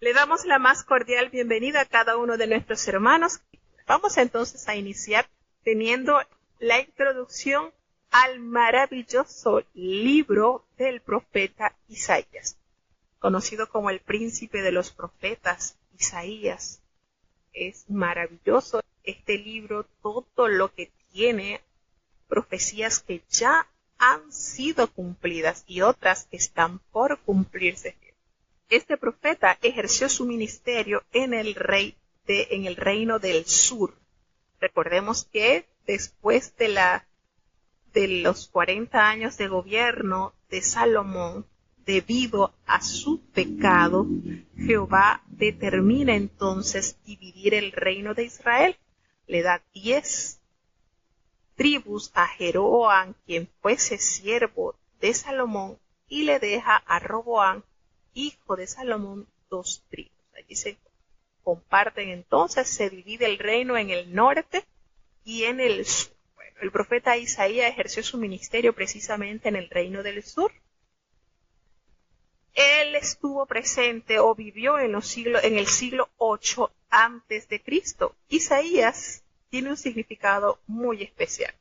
Le damos la más cordial bienvenida a cada uno de nuestros hermanos. Vamos entonces a iniciar teniendo la introducción al maravilloso libro del profeta Isaías, conocido como el príncipe de los profetas, Isaías. Es maravilloso este libro, todo lo que tiene, profecías que ya han sido cumplidas y otras que están por cumplirse. Este profeta ejerció su ministerio en el reino del sur. Recordemos que después de los 40 años de gobierno de Salomón, debido a su pecado, Jehová determina entonces dividir el reino de Israel. Le da 10 tribus a Jeroboam, quien fuese siervo de Salomón, y le deja a Roboam, hijo de Salomón, 2 tribus. Allí se comparten entonces, se divide el reino en el norte y en el sur. Bueno, el profeta Isaías ejerció su ministerio precisamente en el reino del sur. Él estuvo presente o vivió en el siglo 8 antes de Cristo. Isaías tiene un significado muy especial.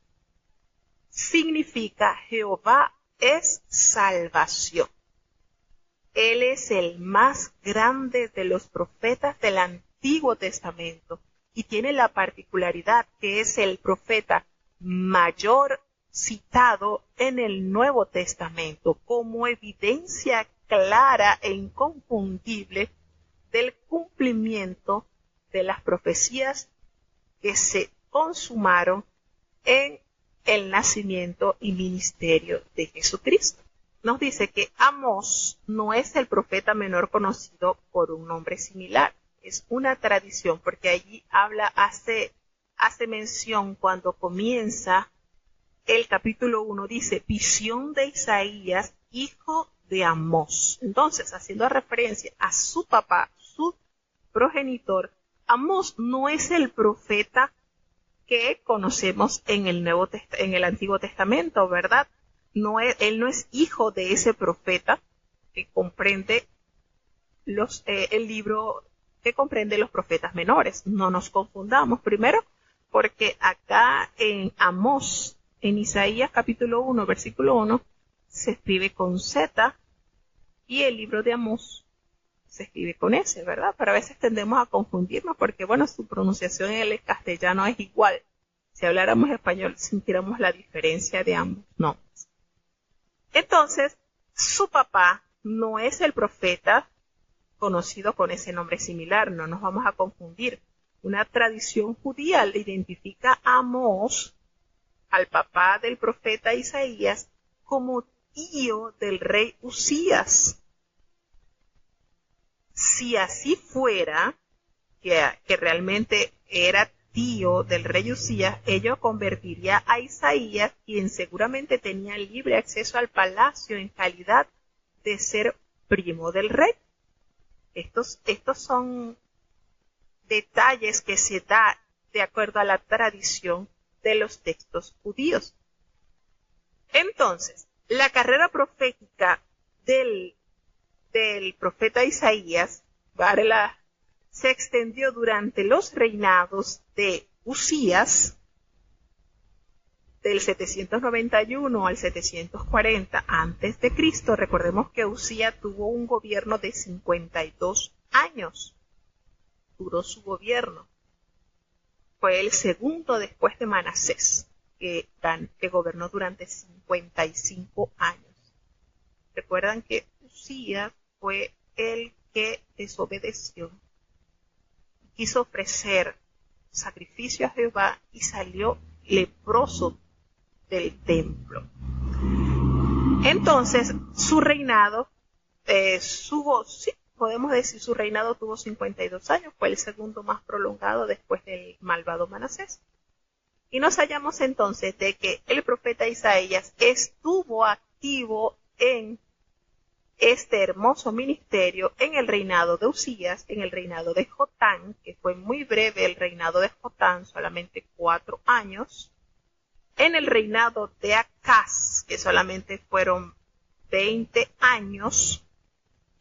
Significa Jehová es salvación. Él es el más grande de los profetas del Antiguo Testamento y tiene la particularidad que es el profeta mayor citado en el Nuevo Testamento como evidencia clara e inconfundible del cumplimiento de las profecías que se consumaron en el nacimiento y ministerio de Jesucristo. Nos dice que Amós no es el profeta menor conocido por un nombre similar. Es una tradición, porque allí hace mención cuando comienza el capítulo 1, dice, visión de Isaías, hijo de Amós. Entonces, haciendo referencia a su papá, su progenitor, Amós no es el profeta que conocemos en el Antiguo Testamento, ¿verdad? Él no es hijo de ese profeta que comprende el libro que comprende los profetas menores. No nos confundamos. Primero, porque acá en Amós, en Isaías capítulo 1, versículo 1, se escribe con Z y el libro de Amós se escribe con S, ¿verdad? Pero a veces tendemos a confundirnos porque, bueno, su pronunciación en el castellano es igual. Si habláramos español, sintiéramos la diferencia de ambos nombres. Entonces, su papá no es el profeta conocido con ese nombre similar, no nos vamos a confundir. Una tradición judía le identifica a Amós, al papá del profeta Isaías, como tío del rey Usías. Si así fuera, que realmente era tío del rey Usías, ello convertiría a Isaías, quien seguramente tenía libre acceso al palacio en calidad de ser primo del rey. Estos son detalles que se da de acuerdo a la tradición de los textos judíos. Entonces, la carrera profética del profeta Isaías, se extendió durante los reinados de Usías, del 791 al 740 antes de Cristo. Recordemos que Usías tuvo un gobierno de 52 años. Duró su gobierno. Fue el segundo después de Manasés, que gobernó durante 55 años. Recuerdan que Usías fue el que desobedeció, quiso ofrecer sacrificio a Jehová y salió leproso del templo. Entonces, su reinado, podemos decir, su reinado tuvo 52 años, fue el segundo más prolongado después del malvado Manasés. Y nos hallamos entonces de que el profeta Isaías estuvo activo en este hermoso ministerio en el reinado de Usías, en el reinado de Jotán, que fue muy breve el reinado de Jotán, solamente 4 años, en el reinado de Acaz, que solamente fueron 20 años,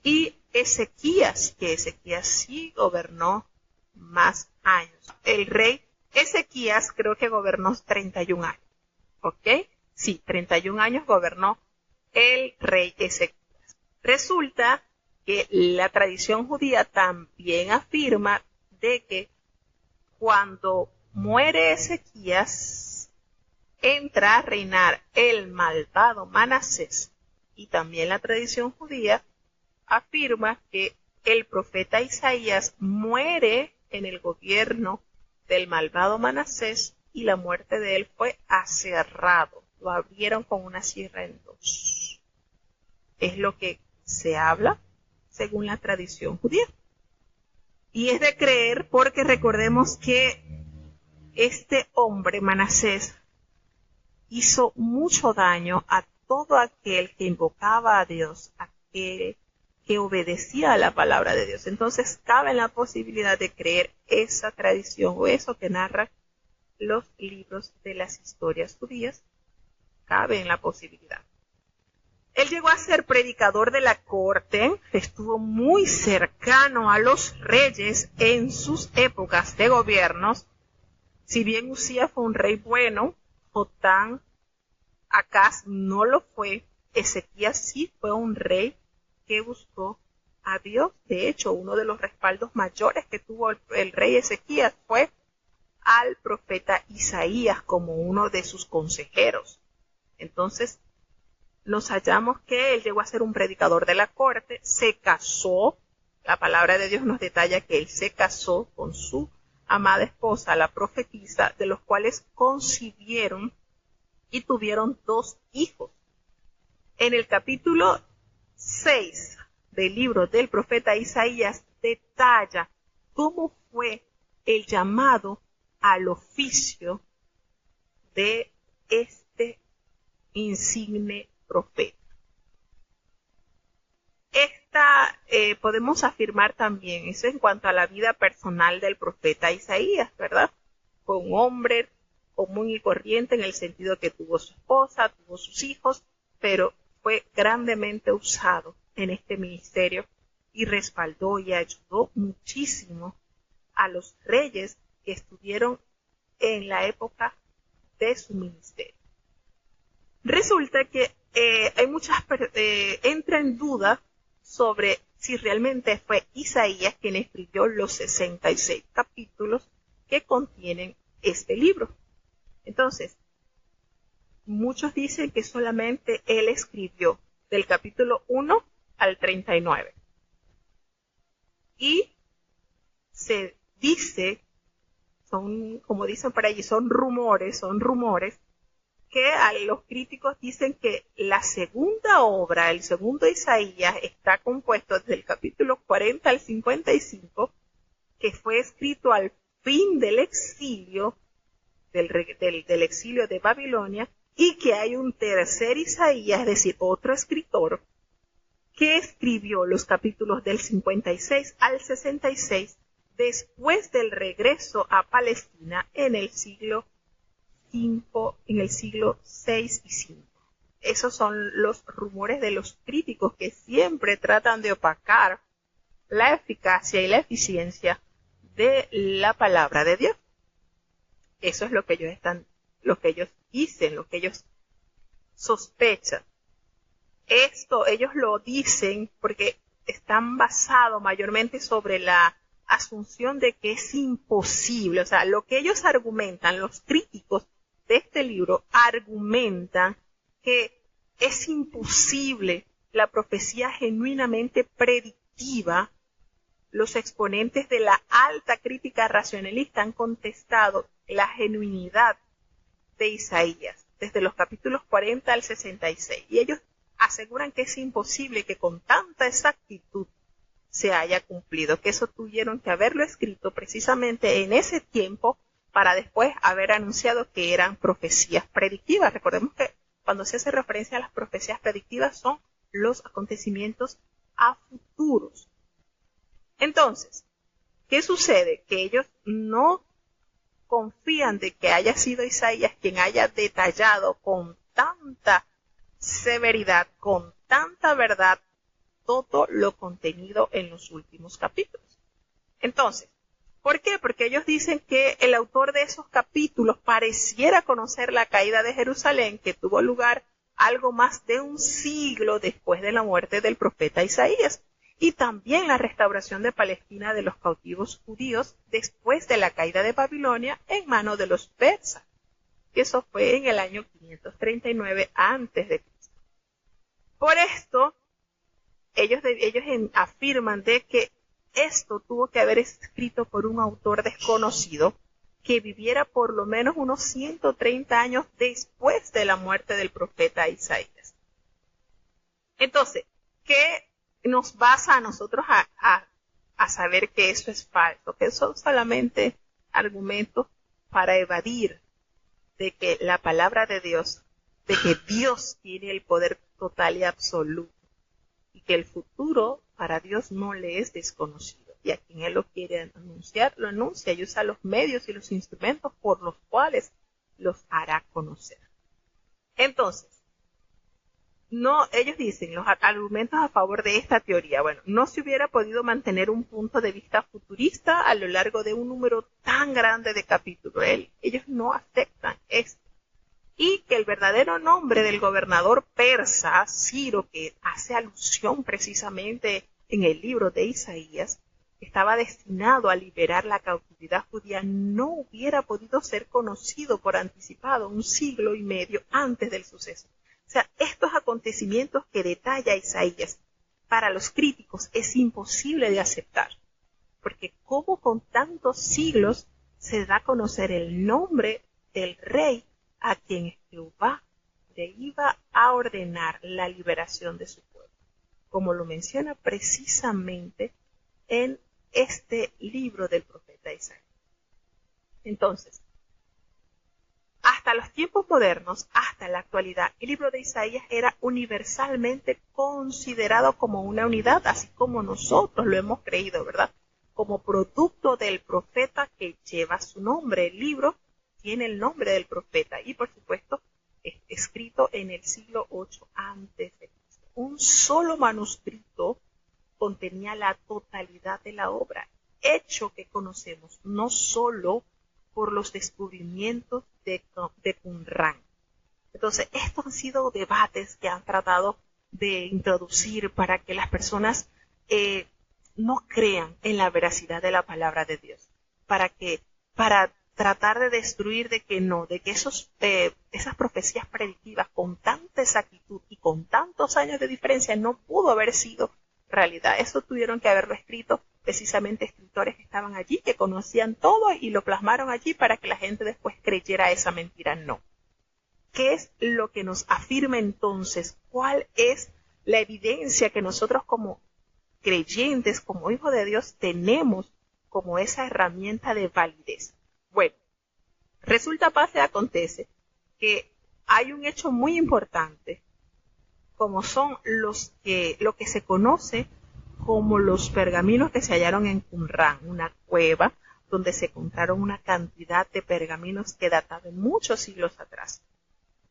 y Ezequías, que Ezequías sí gobernó más años. El rey Ezequías creo que gobernó 31 años, ¿ok? Sí, 31 años gobernó el rey Ezequías. Resulta que la tradición judía también afirma de que cuando muere Ezequías, entra a reinar el malvado Manasés, y también la tradición judía afirma que el profeta Isaías muere en el gobierno del malvado Manasés y la muerte de él fue aserrado. Lo abrieron con una sierra en dos. Es lo que se habla según la tradición judía. Y es de creer porque recordemos que este hombre Manasés hizo mucho daño a todo aquel que invocaba a Dios, aquel que obedecía a la palabra de Dios. Entonces cabe la posibilidad de creer esa tradición o eso que narran los libros de las historias judías. Cabe en la posibilidad. Él llegó a ser predicador de la corte, estuvo muy cercano a los reyes en sus épocas de gobiernos. Si bien Usías fue un rey bueno, Jotán, Acaz no lo fue, Ezequías sí fue un rey que buscó a Dios. De hecho, uno de los respaldos mayores que tuvo el rey Ezequías fue al profeta Isaías como uno de sus consejeros. Entonces, nos hallamos que él llegó a ser un predicador de la corte, se casó, la palabra de Dios nos detalla que él se casó con su amada esposa, la profetisa, de los cuales concibieron y tuvieron 2 hijos. En el capítulo 6 del libro del profeta Isaías detalla cómo fue el llamado al oficio de este insigne profeta. Podemos afirmar también, eso en cuanto a la vida personal del profeta Isaías, ¿verdad? Fue un hombre común y corriente en el sentido que tuvo su esposa, tuvo sus hijos, pero fue grandemente usado en este ministerio y respaldó y ayudó muchísimo a los reyes que estuvieron en la época de su ministerio. Resulta que entra en duda sobre si realmente fue Isaías quien escribió los 66 capítulos que contienen este libro. Entonces, muchos dicen que solamente él escribió del capítulo 1 al 39. Y se dice, como dicen por allí, son rumores, que los críticos dicen que la segunda obra, el segundo Isaías, está compuesto desde el capítulo 40 al 55, que fue escrito al fin del exilio, del exilio de Babilonia, y que hay un tercer Isaías, es decir, otro escritor, que escribió los capítulos del 56 al 66 después del regreso a Palestina en el siglo en el siglo 6 y 5. Esos son los rumores de los críticos que siempre tratan de opacar la eficacia y la eficiencia de la palabra de Dios. Eso es lo que ellos dicen, lo que ellos sospechan. Esto ellos lo dicen porque están basados mayormente sobre la asunción de que es imposible. O sea, lo que ellos argumentan, los críticos de este libro argumentan que es imposible la profecía genuinamente predictiva. Los exponentes de la alta crítica racionalista han contestado la genuinidad de Isaías desde los capítulos 40 al 66 y ellos aseguran que es imposible que con tanta exactitud se haya cumplido, que eso tuvieron que haberlo escrito precisamente en ese tiempo para después haber anunciado que eran profecías predictivas. Recordemos que cuando se hace referencia a las profecías predictivas son los acontecimientos a futuros. Entonces, ¿qué sucede? Que ellos no confían de que haya sido Isaías quien haya detallado con tanta severidad, con tanta verdad, todo lo contenido en los últimos capítulos. Entonces, ¿por qué? Porque ellos dicen que el autor de esos capítulos pareciera conocer la caída de Jerusalén, que tuvo lugar algo más de un siglo después de la muerte del profeta Isaías, y también la restauración de Palestina de los cautivos judíos después de la caída de Babilonia en manos de los persas. Eso fue en el año 539 a.C. Por esto, ellos afirman de que esto tuvo que haber escrito por un autor desconocido que viviera por lo menos unos 130 años después de la muerte del profeta Isaías. Entonces, ¿qué nos basa a nosotros a saber que eso es falso? Que son solamente argumentos para evadir de que la palabra de Dios, de que Dios tiene el poder total y absoluto, y que el futuro para Dios no le es desconocido. Y a quien Él lo quiere anunciar, lo anuncia y usa los medios y los instrumentos por los cuales los hará conocer. Entonces, ellos dicen, los argumentos a favor de esta teoría, bueno, no se hubiera podido mantener un punto de vista futurista a lo largo de un número tan grande de capítulos. Ellos no aceptan esto. Y que el verdadero nombre del gobernador persa, Ciro, que hace alusión precisamente en el libro de Isaías, estaba destinado a liberar la cautividad judía, no hubiera podido ser conocido por anticipado un siglo y medio antes del suceso. O sea, estos acontecimientos que detalla Isaías, para los críticos es imposible de aceptar, porque cómo con tantos siglos se da a conocer el nombre del rey a quien Jehová le iba a ordenar la liberación de su pueblo, como lo menciona precisamente en este libro del profeta Isaías. Entonces, hasta los tiempos modernos, hasta la actualidad, el libro de Isaías era universalmente considerado como una unidad, así como nosotros lo hemos creído, ¿verdad? Como producto del profeta que lleva su nombre. El libro tiene el nombre del profeta y, por supuesto, es escrito en el siglo VIII a.C. Un solo manuscrito contenía la totalidad de la obra, hecho que conocemos no solo por los descubrimientos de Qumrán. Entonces, estos han sido debates que han tratado de introducir para que las personas no crean en la veracidad de la palabra de Dios, para tratar de destruir de que esas profecías predictivas con tanta exactitud y con tantos años de diferencia no pudo haber sido realidad. Eso tuvieron que haberlo escrito precisamente escritores que estaban allí, que conocían todo y lo plasmaron allí para que la gente después creyera esa mentira. No. ¿Qué es lo que nos afirma entonces? ¿Cuál es la evidencia que nosotros como creyentes, como hijos de Dios, tenemos como esa herramienta de validez? Bueno, resulta, pasa y acontece que hay un hecho muy importante, como son lo que se conoce como los pergaminos que se hallaron en Qumrán, una cueva donde se encontraron una cantidad de pergaminos que databan muchos siglos atrás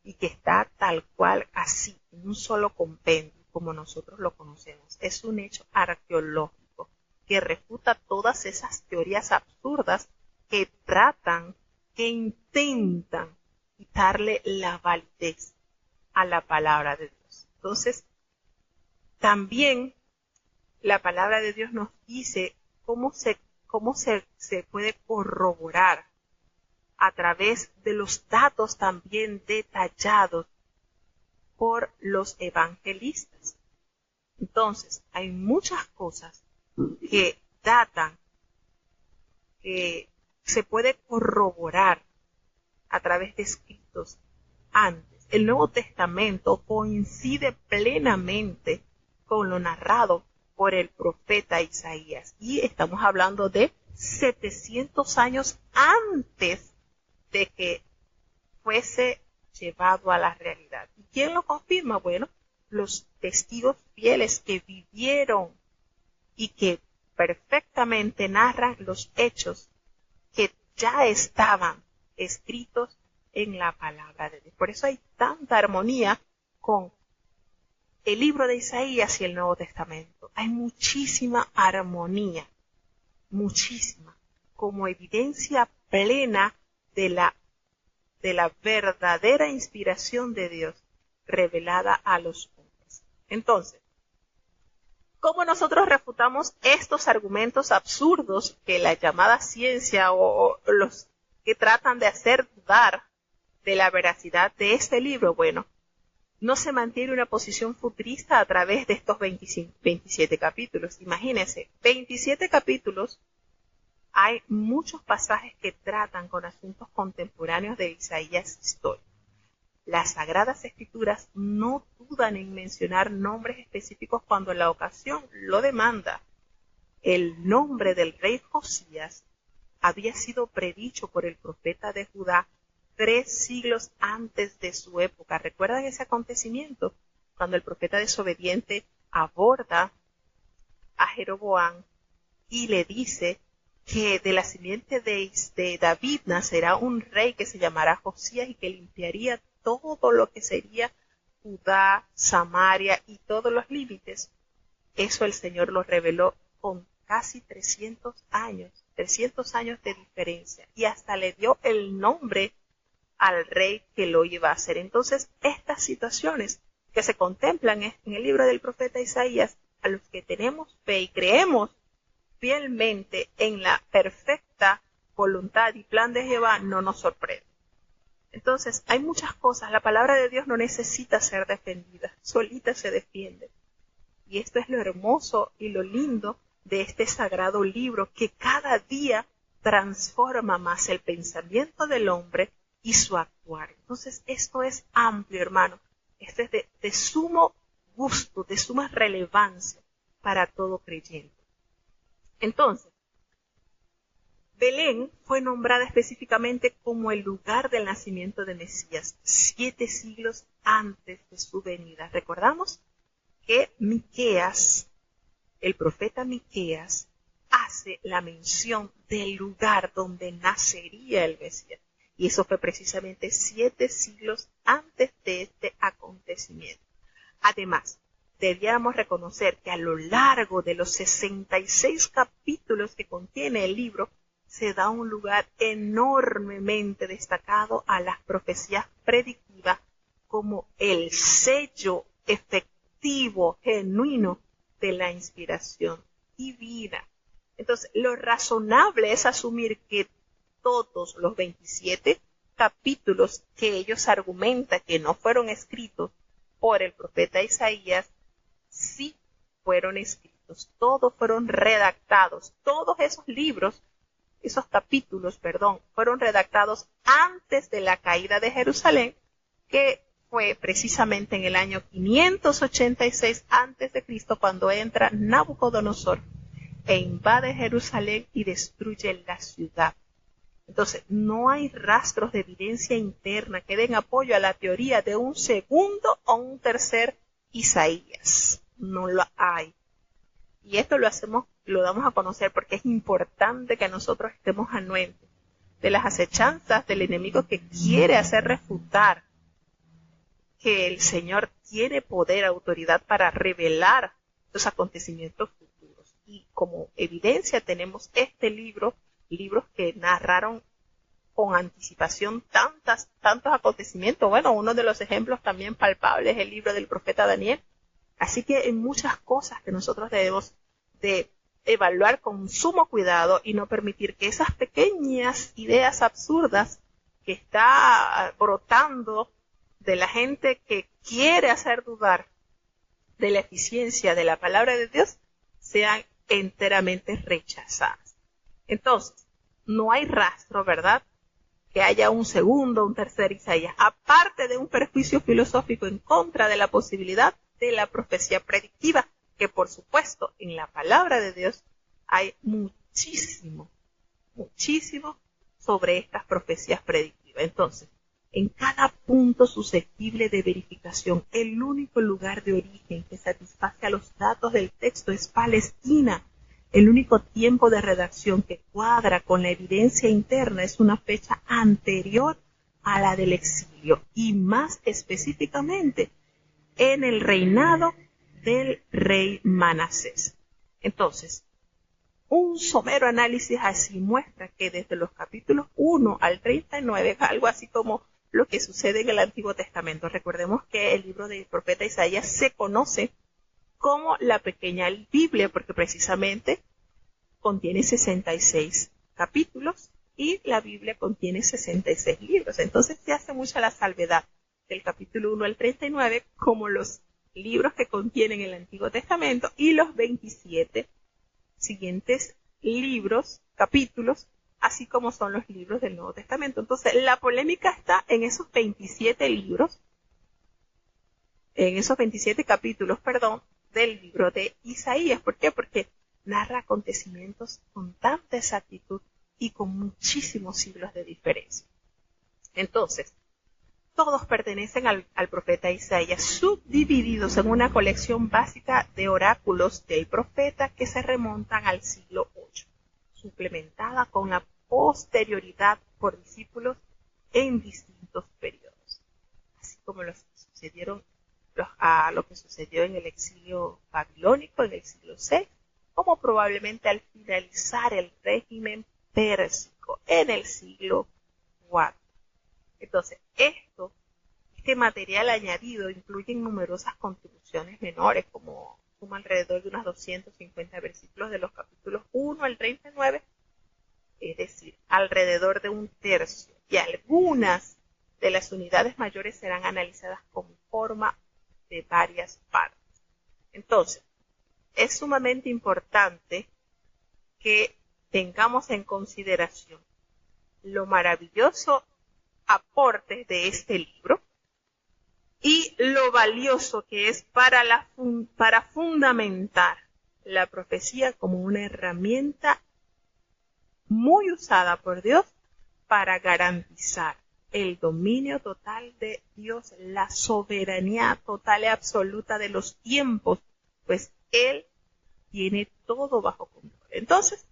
y que está tal cual así, en un solo compendio, como nosotros lo conocemos. Es un hecho arqueológico que refuta todas esas teorías absurdas que intentan quitarle la validez a la palabra de Dios. Entonces, también la palabra de Dios nos dice cómo se puede corroborar a través de los datos también detallados por los evangelistas. Entonces, hay muchas cosas que datan, que se puede corroborar a través de escritos antes. El Nuevo Testamento coincide plenamente con lo narrado por el profeta Isaías. Y estamos hablando de 700 años antes de que fuese llevado a la realidad. ¿Y quién lo confirma? Bueno, los testigos fieles que vivieron y que perfectamente narran los hechos que ya estaban escritos en la palabra de Dios. Por eso hay tanta armonía con el libro de Isaías y el Nuevo Testamento. Hay muchísima armonía, muchísima, como evidencia plena de la verdadera inspiración de Dios revelada a los hombres. Entonces, ¿cómo nosotros refutamos estos argumentos absurdos que la llamada ciencia o los que tratan de hacer dudar de la veracidad de este libro? Bueno, no se mantiene una posición futurista a través de estos 27 capítulos. Imagínense, 27 capítulos. Hay muchos pasajes que tratan con asuntos contemporáneos de Isaías histórico. Las Sagradas Escrituras no dudan en mencionar nombres específicos cuando la ocasión lo demanda. El nombre del rey Josías había sido predicho por el profeta de Judá 3 siglos antes de su época. ¿Recuerdan ese acontecimiento? Cuando el profeta desobediente aborda a Jeroboam y le dice que de la simiente de David nacerá un rey que se llamará Josías y que limpiaría todo lo que sería Judá, Samaria y todos los límites. Eso el Señor lo reveló con casi 300 años de diferencia, y hasta le dio el nombre al rey que lo iba a hacer. Entonces, estas situaciones que se contemplan en el libro del profeta Isaías, a los que tenemos fe y creemos fielmente en la perfecta voluntad y plan de Jehová, no nos sorprende. Entonces, hay muchas cosas. La palabra de Dios no necesita ser defendida, solita se defiende. Y esto es lo hermoso y lo lindo de este sagrado libro, que cada día transforma más el pensamiento del hombre y su actuar. Entonces, esto es amplio, hermano. Esto es de sumo gusto, de suma relevancia para todo creyente. Entonces, Belén fue nombrada específicamente como el lugar del nacimiento de Mesías, 7 siglos antes de su venida. Recordamos que Miqueas, el profeta Miqueas, hace la mención del lugar donde nacería el Mesías. Y eso fue precisamente 7 siglos antes de este acontecimiento. Además, debiéramos reconocer que a lo largo de los 66 capítulos que contiene el libro, se da un lugar enormemente destacado a las profecías predictivas como el sello efectivo, genuino de la inspiración divina. Entonces, lo razonable es asumir que todos los 27 capítulos que ellos argumentan que no fueron escritos por el profeta Isaías, sí fueron escritos, todos fueron redactados, todos esos libros, esos capítulos, fueron redactados antes de la caída de Jerusalén, que fue precisamente en el año 586 antes de Cristo, cuando entra Nabucodonosor e invade Jerusalén y destruye la ciudad. Entonces, no hay rastros de evidencia interna que den apoyo a la teoría de un segundo o un tercer Isaías. No lo hay. Y esto lo damos a conocer porque es importante que nosotros estemos anuentes de las acechanzas del enemigo que quiere hacer refutar que el Señor tiene poder, autoridad para revelar los acontecimientos futuros. Y como evidencia tenemos este libros que narraron con anticipación tantos acontecimientos. Bueno, uno de los ejemplos también palpables es el libro del profeta Daniel. Así que hay muchas cosas que nosotros debemos de evaluar con sumo cuidado y no permitir que esas pequeñas ideas absurdas que está brotando de la gente que quiere hacer dudar de la eficiencia de la palabra de Dios sean enteramente rechazadas. Entonces, no hay rastro, ¿verdad?, que haya un segundo, un tercer Isaías, aparte de un perjuicio filosófico en contra de la posibilidad de la profecía predictiva, que por supuesto en la palabra de Dios hay muchísimo sobre estas profecías predictivas. Entonces, en cada punto susceptible de verificación, el único lugar de origen que satisface a los datos del texto es Palestina. El único tiempo de redacción que cuadra con la evidencia interna es una fecha anterior a la del exilio, y más específicamente en el reinado del rey Manasés. Entonces, un somero análisis así muestra que desde los capítulos 1 al 39, algo así como lo que sucede en el Antiguo Testamento. Recordemos que el libro del profeta Isaías se conoce como la pequeña Biblia, porque precisamente contiene 66 capítulos y la Biblia contiene 66 libros. Entonces se hace mucha la salvedad del capítulo 1 al 39 como los libros que contienen el Antiguo Testamento y los 27 siguientes libros, capítulos, así como son los libros del Nuevo Testamento. Entonces la polémica está en esos 27 libros, en esos 27 capítulos, del libro de Isaías. ¿Por qué? Porque narra acontecimientos con tanta exactitud y con muchísimos siglos de diferencia. Entonces, todos pertenecen al profeta Isaías, subdivididos en una colección básica de oráculos del profeta que se remontan al siglo VIII, suplementada con la posterioridad por discípulos en distintos periodos, así como lo que sucedió en el exilio babilónico en el siglo VI, como probablemente al finalizar el régimen pérsico en el siglo IV. Entonces, este material añadido incluye numerosas contribuciones menores, como suma alrededor de unos 250 versículos de los capítulos 1 al 39, es decir, alrededor de un tercio, y algunas de las unidades mayores serán analizadas como forma de varias partes. Entonces, es sumamente importante que tengamos en consideración lo maravilloso aporte de este libro y lo valioso que es para fundamentar la profecía como una herramienta muy usada por Dios para garantizar el dominio total de Dios, la soberanía total y absoluta de los tiempos, pues Él tiene todo bajo control. Entonces,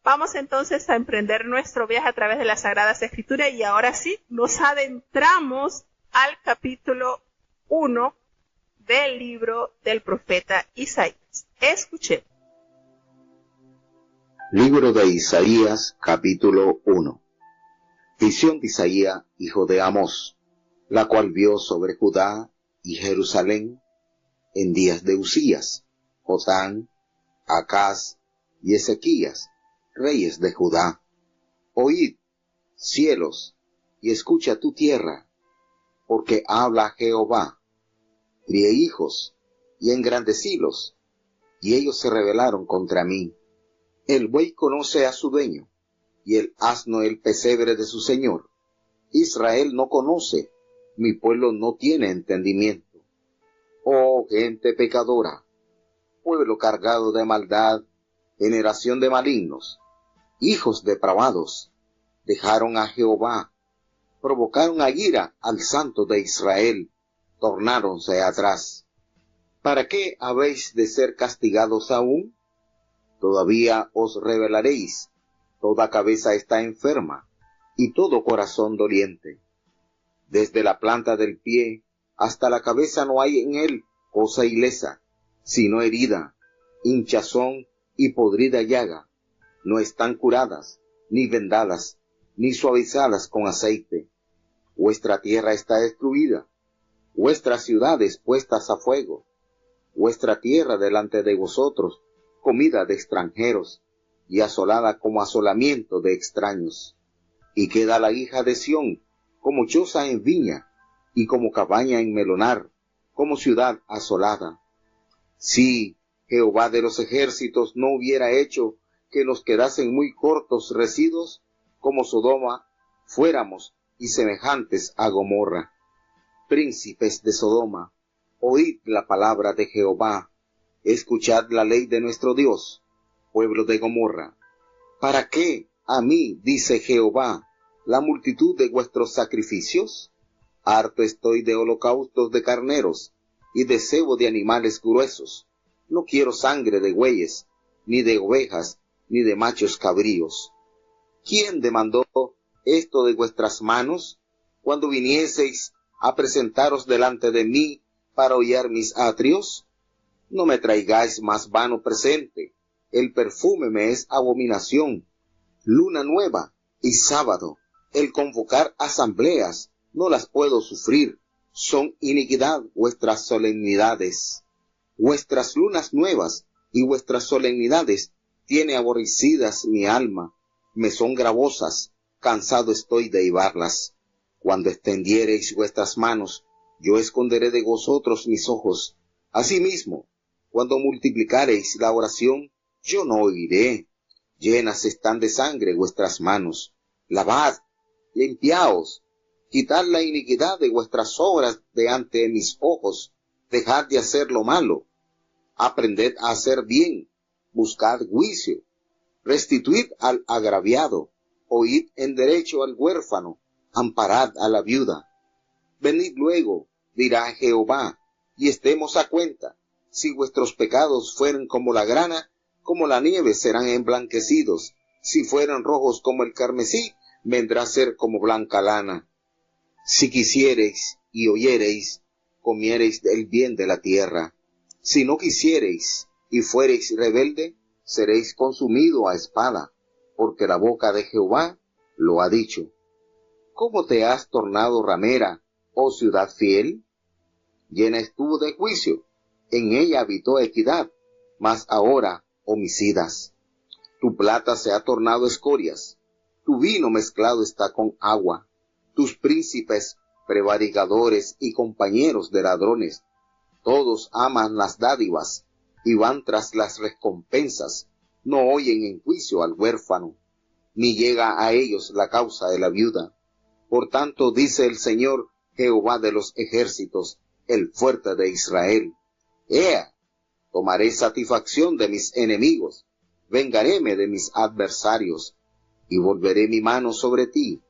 vamos entonces a emprender nuestro viaje a través de las Sagradas Escrituras y ahora sí nos adentramos al capítulo 1 del libro del profeta Isaías. Escuchemos. Libro de Isaías, capítulo 1. Visión de Isaías, hijo de Amós, la cual vio sobre Judá y Jerusalén en días de Usías, Jotán, Acaz y Ezequías, reyes de Judá. Oíd, cielos, y escucha tu tierra, porque habla Jehová. Crié hijos, y engrandecílos, y ellos se rebelaron contra mí. El buey conoce a su dueño, y el asno el pesebre de su señor. Israel no conoce, mi pueblo no tiene entendimiento. Oh gente pecadora, pueblo cargado de maldad, generación de malignos, hijos depravados, dejaron a Jehová, provocaron a ira al Santo de Israel, tornáronse atrás. ¿Para qué habéis de ser castigados aún? Todavía os rebelaréis, toda cabeza está enferma, y todo corazón doliente. Desde la planta del pie hasta la cabeza no hay en él cosa ilesa, sino herida, hinchazón y podrida llaga. No están curadas, ni vendadas, ni suavizadas con aceite. Vuestra tierra está destruida, vuestras ciudades puestas a fuego, vuestra tierra delante de vosotros, comida de extranjeros, y asolada como asolamiento de extraños. Y queda la hija de Sión como choza en viña, y como cabaña en melonar, como ciudad asolada. Si Jehová de los ejércitos no hubiera hecho que nos quedasen muy cortos residuos, como Sodoma fuéramos y semejantes a Gomorra. Príncipes de Sodoma, oíd la palabra de Jehová, escuchad la ley de nuestro Dios, pueblo de Gomorra. ¿Para qué a mí, dice Jehová, la multitud de vuestros sacrificios? Harto estoy de holocaustos de carneros y de cebo de animales gruesos. No quiero sangre de bueyes, ni de ovejas, ni de machos cabríos. ¿Quién demandó esto de vuestras manos? Cuando vinieseis a presentaros delante de mí para hollar mis atrios? No me traigáis más vano presente, el perfume me es abominación. Luna nueva y sábado, el convocar asambleas, no las puedo sufrir, son iniquidad vuestras solemnidades. Vuestras lunas nuevas y vuestras solemnidades tiene aborrecidas mi alma, me son gravosas, cansado estoy de llevarlas. Cuando extendiereis vuestras manos, yo esconderé de vosotros mis ojos. Asimismo, cuando multiplicareis la oración, yo no oiré. Llenas están de sangre vuestras manos. Lavad, limpiaos, quitad la iniquidad de vuestras obras de ante mis ojos. Dejad de hacer lo malo. Aprended a hacer bien. Buscad juicio. Restituid al agraviado. Oíd en derecho al huérfano. Amparad a la viuda. Venid luego, dirá Jehová, y estemos a cuenta. Si vuestros pecados fueren como la grana, como la nieve serán emblanquecidos. Si fueran rojos como el carmesí, vendrá a ser como blanca lana. Si quisiereis y oyereis, comiereis del bien de la tierra. Si no quisiereis y fuereis rebelde, seréis consumido a espada, porque la boca de Jehová lo ha dicho. ¿Cómo te has tornado ramera, oh ciudad fiel? Llena estuvo de juicio, en ella habitó equidad, mas ahora homicidas. Tu plata se ha tornado escorias, tu vino mezclado está con agua, tus príncipes prevaricadores y compañeros de ladrones, todos aman las dádivas y van tras las recompensas, no oyen en juicio al huérfano, ni llega a ellos la causa de la viuda. Por tanto, dice el Señor Jehová de los ejércitos, el fuerte de Israel: Ea, tomaré satisfacción de mis enemigos, vengaréme de mis adversarios, y volveré mi mano sobre ti,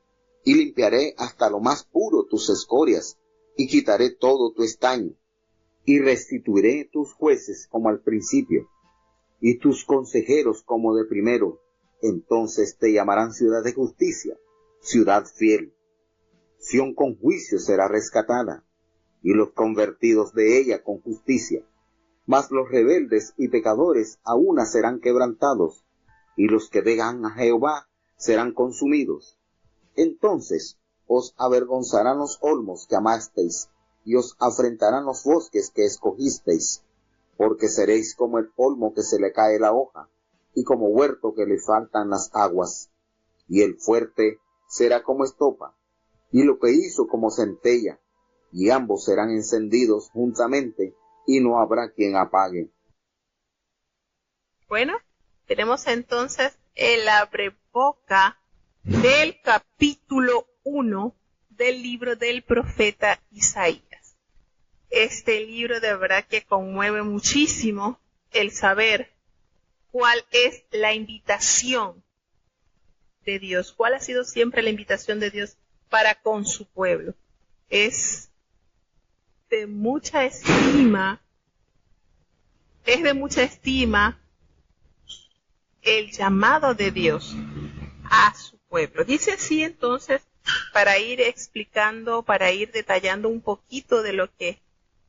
y limpiaré hasta lo más puro tus escorias, y quitaré todo tu estaño, y restituiré tus jueces como al principio, y tus consejeros como de primero. Entonces te llamarán ciudad de justicia, ciudad fiel. Sión con juicio será rescatada, y los convertidos de ella con justicia. Mas los rebeldes y pecadores a una serán quebrantados, y los que dejan a Jehová serán consumidos. Entonces os avergonzarán los olmos que amasteis, y os afrentarán los bosques que escogisteis, porque seréis como el olmo que se le cae la hoja, y como huerto que le faltan las aguas. Y el fuerte será como estopa, y lo que hizo como centella, y ambos serán encendidos juntamente, y no habrá quien apague. Bueno, tenemos entonces el abreboca del capítulo 1 del libro del profeta Isaías. Este libro de verdad que conmueve muchísimo el saber cuál es la invitación de Dios, cuál ha sido siempre la invitación de Dios para con su pueblo. Es de mucha estima el llamado de Dios a su pueblo. Dice así entonces, para ir explicando, para ir detallando un poquito de lo que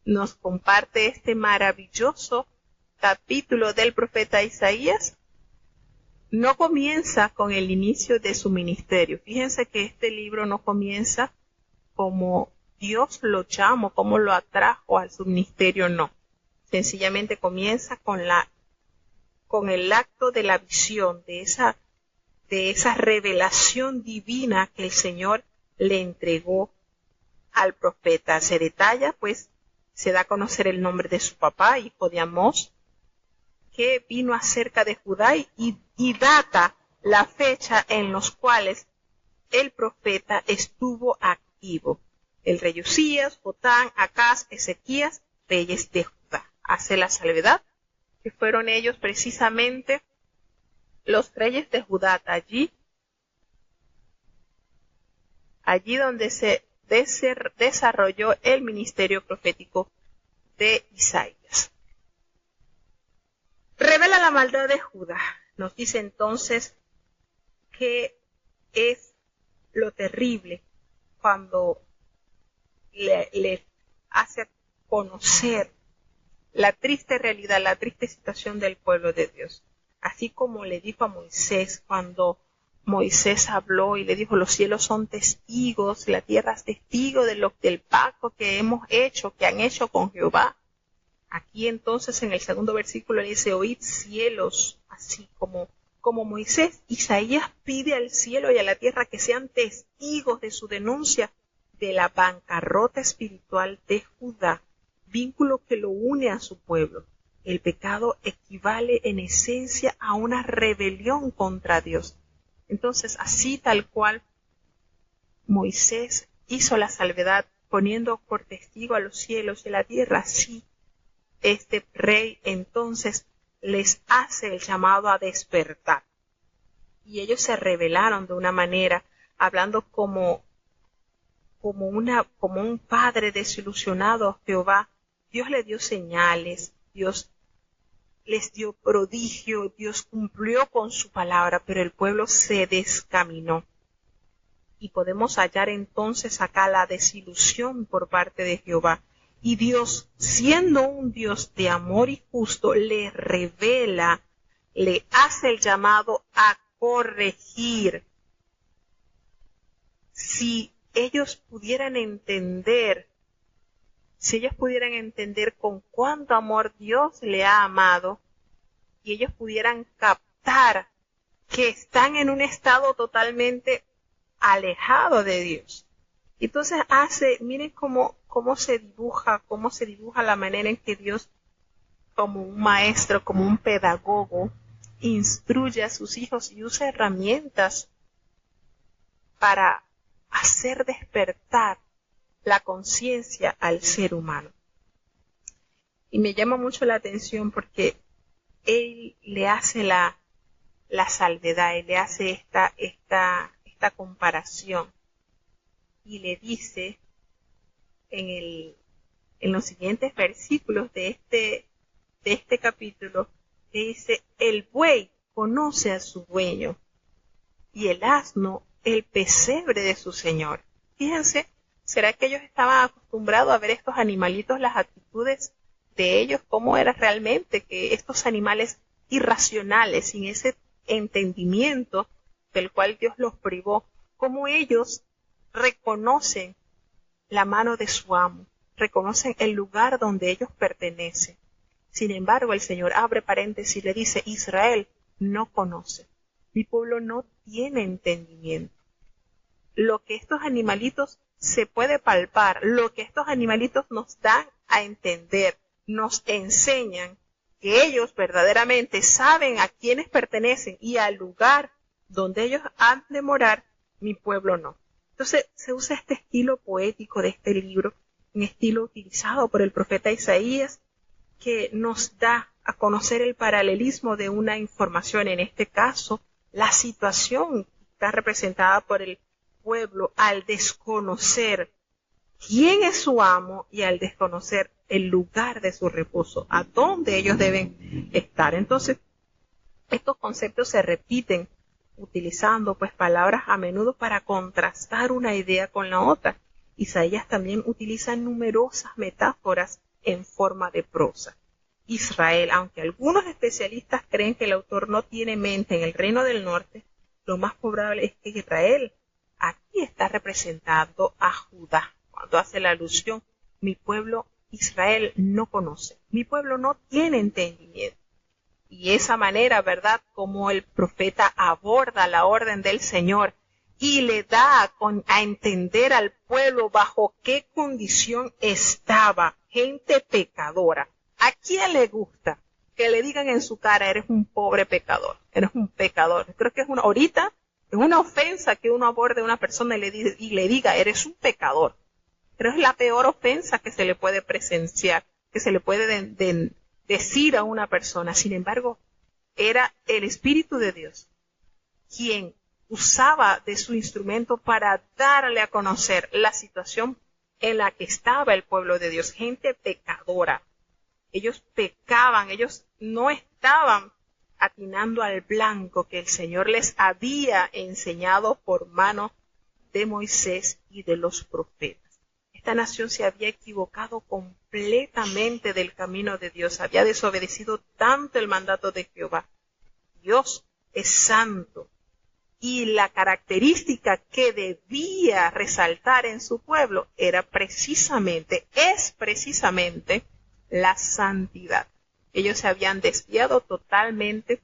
nos comparte este maravilloso capítulo del profeta Isaías. No comienza con el inicio de su ministerio. Fíjense que este libro no comienza como Dios lo llamó, como lo atrajo a su ministerio, no. Sencillamente comienza con el acto de la visión, de esa revelación divina que el Señor le entregó al profeta. Se detalla, pues, se da a conocer el nombre de su papá, hijo de Amós, que vino acerca de Judá y data la fecha en los cuales el profeta estuvo activo. El rey Usías, Jotán, Acaz, Ezequías, reyes de Judá. Hace la salvedad que fueron ellos precisamente los reyes de Judá, allí donde se desarrolló el ministerio profético de Isaías. Revela la maldad de Judá. Nos dice entonces que es lo terrible cuando le hace conocer la triste realidad, la triste situación del pueblo de Dios. Así como le dijo a Moisés cuando Moisés habló y le dijo, los cielos son testigos, la tierra es testigo del pacto que hemos hecho, que han hecho con Jehová. Aquí entonces en el segundo versículo le dice, oíd cielos, así como Moisés. Isaías pide al cielo y a la tierra que sean testigos de su denuncia de la bancarrota espiritual de Judá, vínculo que lo une a su pueblo. El pecado equivale en esencia a una rebelión contra Dios. Entonces, así tal cual Moisés hizo la salvedad poniendo por testigo a los cielos y la tierra, así este rey entonces les hace el llamado a despertar. Y ellos se rebelaron de una manera, hablando como un padre desilusionado a Jehová. Dios le dio señales, Dios les dio prodigio, Dios cumplió con su palabra, pero el pueblo se descaminó. Y podemos hallar entonces acá la desilusión por parte de Jehová. Y Dios, siendo un Dios de amor y justo, le revela, le hace el llamado a corregir. Si ellos pudieran entender con cuánto amor Dios le ha amado, y ellos pudieran captar que están en un estado totalmente alejado de Dios. Entonces miren cómo se dibuja la manera en que Dios, como un maestro, como un pedagogo, instruye a sus hijos y usa herramientas para hacer despertar la conciencia al ser humano. Y me llama mucho la atención porque él le hace la salvedad, él le hace esta comparación y le dice en los siguientes versículos de este capítulo, le dice, el buey conoce a su dueño y el asno el pesebre de su señor. Fíjense, ¿será que ellos estaban acostumbrados a ver estos animalitos, las actitudes de ellos, cómo era realmente que estos animales irracionales, sin ese entendimiento del cual Dios los privó, cómo ellos reconocen la mano de su amo, reconocen el lugar donde ellos pertenecen? Sin embargo, el Señor abre paréntesis y le dice, Israel no conoce, mi pueblo no tiene entendimiento. Lo que estos animalitos se puede palpar, lo que estos animalitos nos dan a entender, nos enseñan que ellos verdaderamente saben a quiénes pertenecen y al lugar donde ellos han de morar, mi pueblo no. Entonces se usa este estilo poético de este libro, un estilo utilizado por el profeta Isaías, que nos da a conocer el paralelismo de una información, en este caso, la situación que está representada por el pueblo al desconocer quién es su amo y al desconocer el lugar de su reposo, a dónde ellos deben estar. Entonces, estos conceptos se repiten utilizando pues palabras a menudo para contrastar una idea con la otra. Isaías también utiliza numerosas metáforas en forma de prosa. Israel, aunque algunos especialistas creen que el autor no tiene mente en el reino del norte, lo más probable es que Israel aquí está representando a Judá. Cuando hace la alusión, mi pueblo Israel no conoce, mi pueblo no tiene entendimiento. Y esa manera, ¿verdad?, como el profeta aborda la orden del Señor y le da a entender al pueblo bajo qué condición estaba, gente pecadora. ¿A quién le gusta que le digan en su cara, eres un pobre pecador, eres un pecador? Creo que ahorita es una ofensa que uno aborde a una persona y le diga, eres un pecador. Pero es la peor ofensa que se le puede presenciar, que se le puede decir a una persona. Sin embargo, era el Espíritu de Dios quien usaba de su instrumento para darle a conocer la situación en la que estaba el pueblo de Dios, gente pecadora. Ellos pecaban, ellos no estaban atinando al blanco que el Señor les había enseñado por mano de Moisés y de los profetas. esta nación se había equivocado completamente del camino de Dios, había desobedecido tanto el mandato de Jehová. Dios es santo y la característica que debía resaltar en su pueblo es precisamente la santidad. Ellos se habían desviado totalmente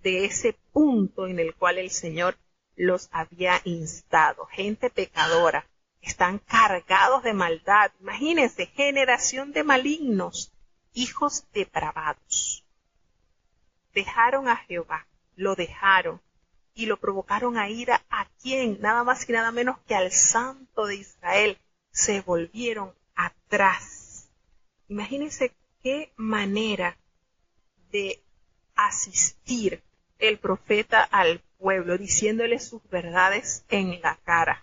de ese punto en el cual el Señor los había instado. Gente pecadora, están cargados de maldad. Imagínense, generación de malignos, hijos depravados. Dejaron a Jehová, lo dejaron y lo provocaron a ira. ¿A quién? Nada más y nada menos que al Santo de Israel. Se volvieron atrás. Imagínense qué manera de asistir el profeta al pueblo, diciéndole sus verdades en la cara.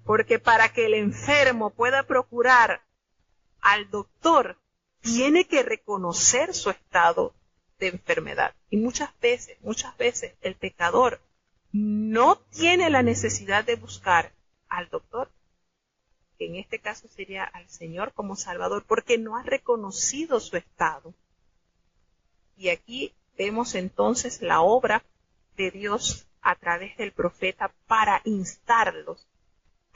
Porque para que el enfermo pueda procurar al doctor, tiene que reconocer su estado de enfermedad. Y muchas veces, el pecador no tiene la necesidad de buscar al doctor, que en este caso sería al Señor como Salvador, porque no ha reconocido su estado. Y aquí vemos entonces la obra de Dios a través del profeta para instarlos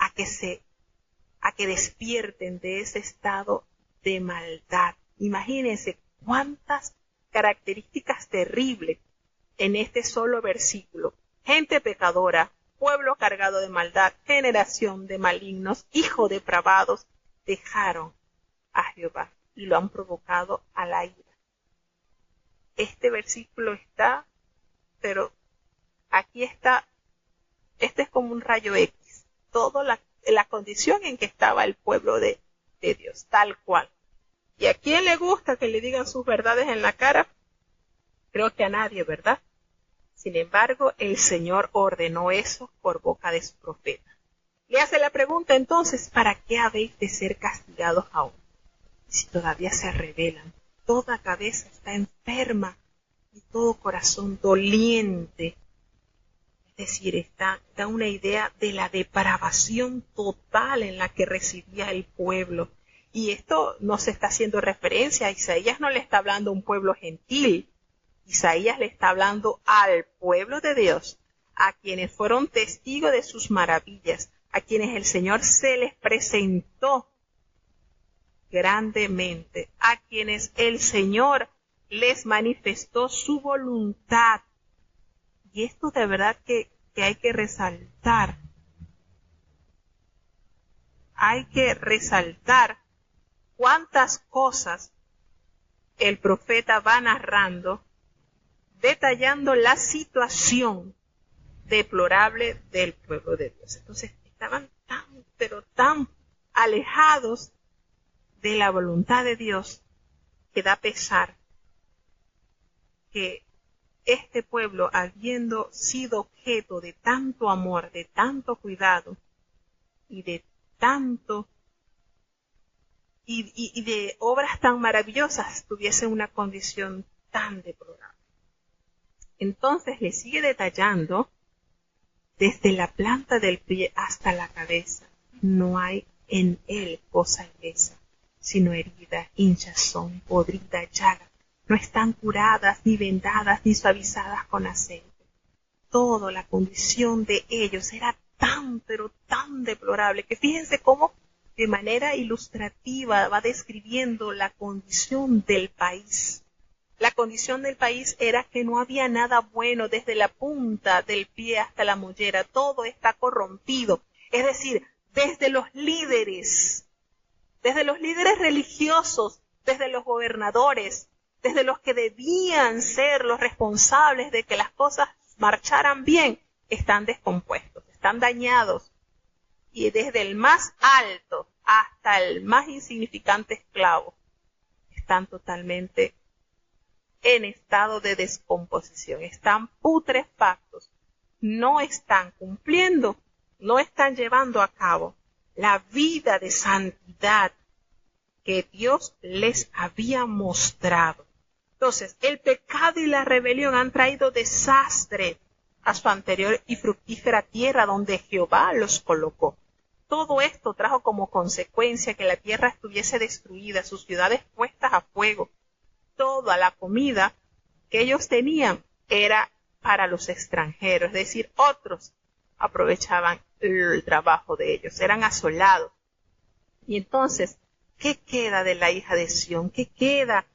a que despierten de ese estado de maldad. Imagínense cuántas características terribles en este solo versículo. Gente pecadora, pueblo cargado de maldad, generación de malignos, hijos depravados, dejaron a Jehová y lo han provocado a la ira. Este versículo está, pero aquí está, este es como un rayo X, toda la condición en que estaba el pueblo de Dios, tal cual. ¿Y a quién le gusta que le digan sus verdades en la cara? Creo que a nadie, ¿verdad? Sin embargo, el Señor ordenó eso por boca de su profeta. Le hace la pregunta entonces, ¿para qué habéis de ser castigados aún? Si todavía se rebelan, toda cabeza está enferma y todo corazón doliente. Es decir, da una idea de la depravación total en la que residía el pueblo. Y esto no se está haciendo referencia a Isaías, no le está hablando a un pueblo gentil. Isaías le está hablando al pueblo de Dios, a quienes fueron testigos de sus maravillas, a quienes el Señor se les presentó grandemente, a quienes el Señor les manifestó su voluntad. Y esto de verdad que hay que resaltar. Hay que resaltar cuántas cosas el profeta va narrando, detallando la situación deplorable del pueblo de Dios. Entonces estaban tan alejados de la voluntad de Dios que da pesar que este pueblo, habiendo sido objeto de tanto amor, de tanto cuidado y de obras tan maravillosas, tuviese una condición tan deplorable. Entonces le sigue detallando desde la planta del pie hasta la cabeza. No hay en él cosa ilesa, sino herida, hinchazón, podrida, llaga. No están curadas, ni vendadas, ni suavizadas con aceite. Toda la condición de ellos era pero tan deplorable, que fíjense cómo de manera ilustrativa va describiendo la condición del país. La condición del país era que no había nada bueno desde la punta del pie hasta la mollera. Todo está corrompido. Es decir, desde los líderes religiosos, desde los gobernadores, desde los que debían ser los responsables de que las cosas marcharan bien, están descompuestos, están dañados. Y desde el más alto hasta el más insignificante esclavo, están totalmente en estado de descomposición, están putrefactos, no están cumpliendo, no están llevando a cabo la vida de santidad que Dios les había mostrado. Entonces, el pecado y la rebelión han traído desastre a su anterior y fructífera tierra donde Jehová los colocó. todo esto trajo como consecuencia que la tierra estuviese destruida, sus ciudades puestas a fuego. Toda la comida que ellos tenían era para los extranjeros, es decir, otros aprovechaban el trabajo de ellos, eran asolados. Y entonces, ¿qué queda de la hija de Sión? ¿Qué queda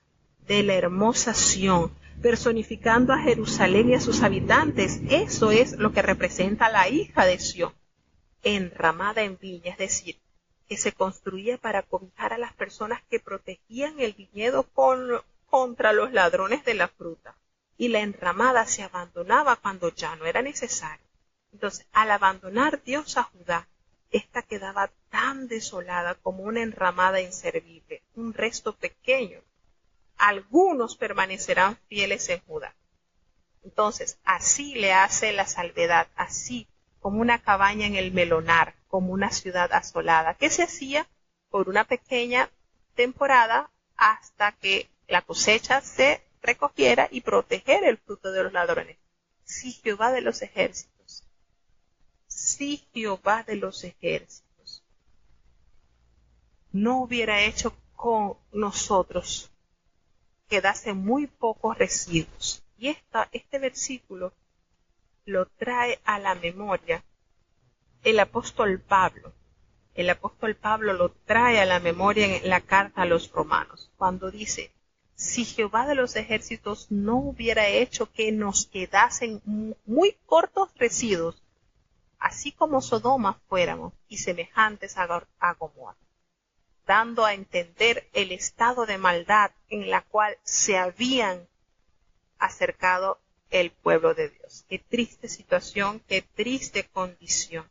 de la hermosa Sión? Personificando a Jerusalén y a sus habitantes. Eso es lo que representa la hija de Sión, enramada en viña, es decir, que se construía para cobijar a las personas que protegían el viñedo contra los ladrones de la fruta. Y la enramada se abandonaba cuando ya no era necesario. Entonces, al abandonar Dios a Judá, ésta quedaba tan desolada como una enramada inservible, un resto pequeño. Algunos permanecerán fieles en Judá. Entonces, así le hace la salvedad, así como una cabaña en el melonar, como una ciudad asolada, que se hacía por una pequeña temporada hasta que la cosecha se recogiera y proteger el fruto de los ladrones. Si Jehová de los ejércitos, si Jehová de los ejércitos no hubiera hecho con nosotros, quedase muy pocos residuos. Y este versículo lo trae a la memoria el apóstol Pablo. El apóstol Pablo lo trae a la memoria en la carta a los romanos, cuando dice, si Jehová de los ejércitos no hubiera hecho que nos quedasen muy cortos residuos, así como Sodoma fuéramos y semejantes a Gomorra, dando a entender el estado de maldad en la cual se habían acercado el pueblo de Dios. Qué triste situación, qué triste condición.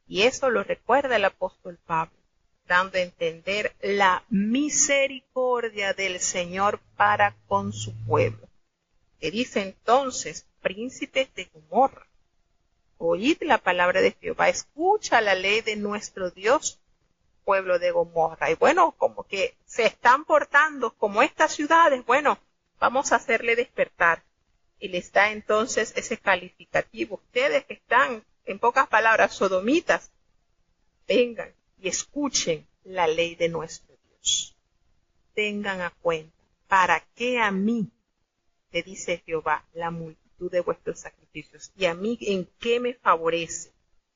Y eso lo recuerda el apóstol Pablo, dando a entender la misericordia del Señor para con su pueblo. Que dice entonces, príncipes de Gomorra, oíd la palabra de Jehová, escucha la ley de nuestro Dios, pueblo de Gomorra. Y bueno, como que se están portando como estas ciudades, bueno, vamos a hacerle despertar. Y les da entonces ese calificativo. Ustedes que están, en pocas palabras, sodomitas, vengan y escuchen la ley de nuestro Dios. Tengan a cuenta, ¿para qué a mí, le dice Jehová, la multitud de vuestros sacrificios? ¿Y a mí en qué me favorece?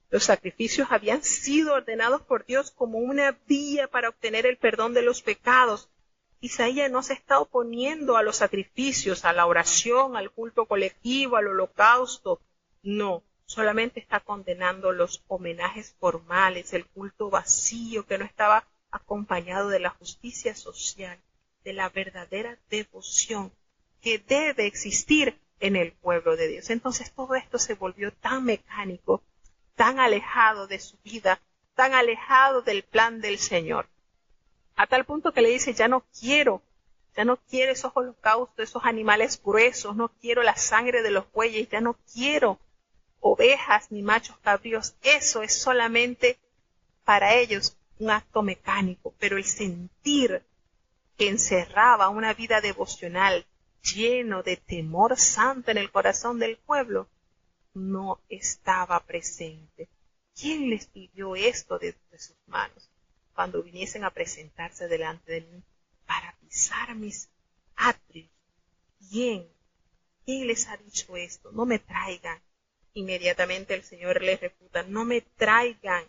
Los sacrificios habían sido ordenados por Dios como una vía para obtener el perdón de los pecados. Isaías no se está oponiendo a los sacrificios, a la oración, al culto colectivo, al holocausto. No, solamente está condenando los homenajes formales, el culto vacío que no estaba acompañado de la justicia social, de la verdadera devoción que debe existir en el pueblo de Dios. Entonces todo esto se volvió tan mecánico, tan alejado de su vida, tan alejado del plan del Señor, a tal punto que le dice, ya no quiero esos holocaustos, esos animales gruesos, no quiero la sangre de los bueyes, ya no quiero ovejas ni machos cabríos. Eso es solamente para ellos un acto mecánico, pero el sentir que encerraba una vida devocional lleno de temor santo en el corazón del pueblo no estaba presente. ¿Quién les pidió esto de sus manos? Cuando viniesen a presentarse delante de mí para pisar mis atrios. ¿Quién les ha dicho esto? No me traigan. Inmediatamente el Señor les refuta, no me traigan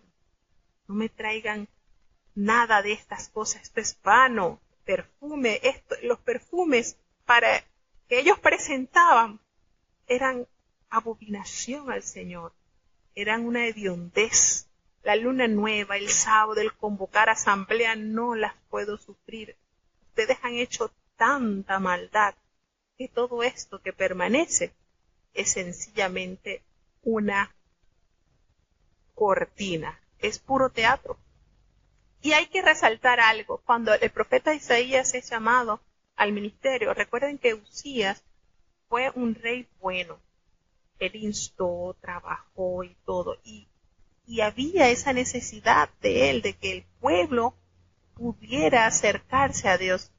nada de estas cosas, esto es vano. Los perfumes para que ellos presentaban eran abominación al Señor, eran una hediondez. La luna nueva, el sábado, el convocar asamblea, no las puedo sufrir. Ustedes han hecho tanta maldad que todo esto que permanece es sencillamente una cortina, es puro teatro. Y hay que resaltar algo, cuando el profeta Isaías es llamado al ministerio, recuerden que Uzías fue un rey bueno, él instó, trabajó y todo, y había esa necesidad de él, de que el pueblo pudiera acercarse a Dios,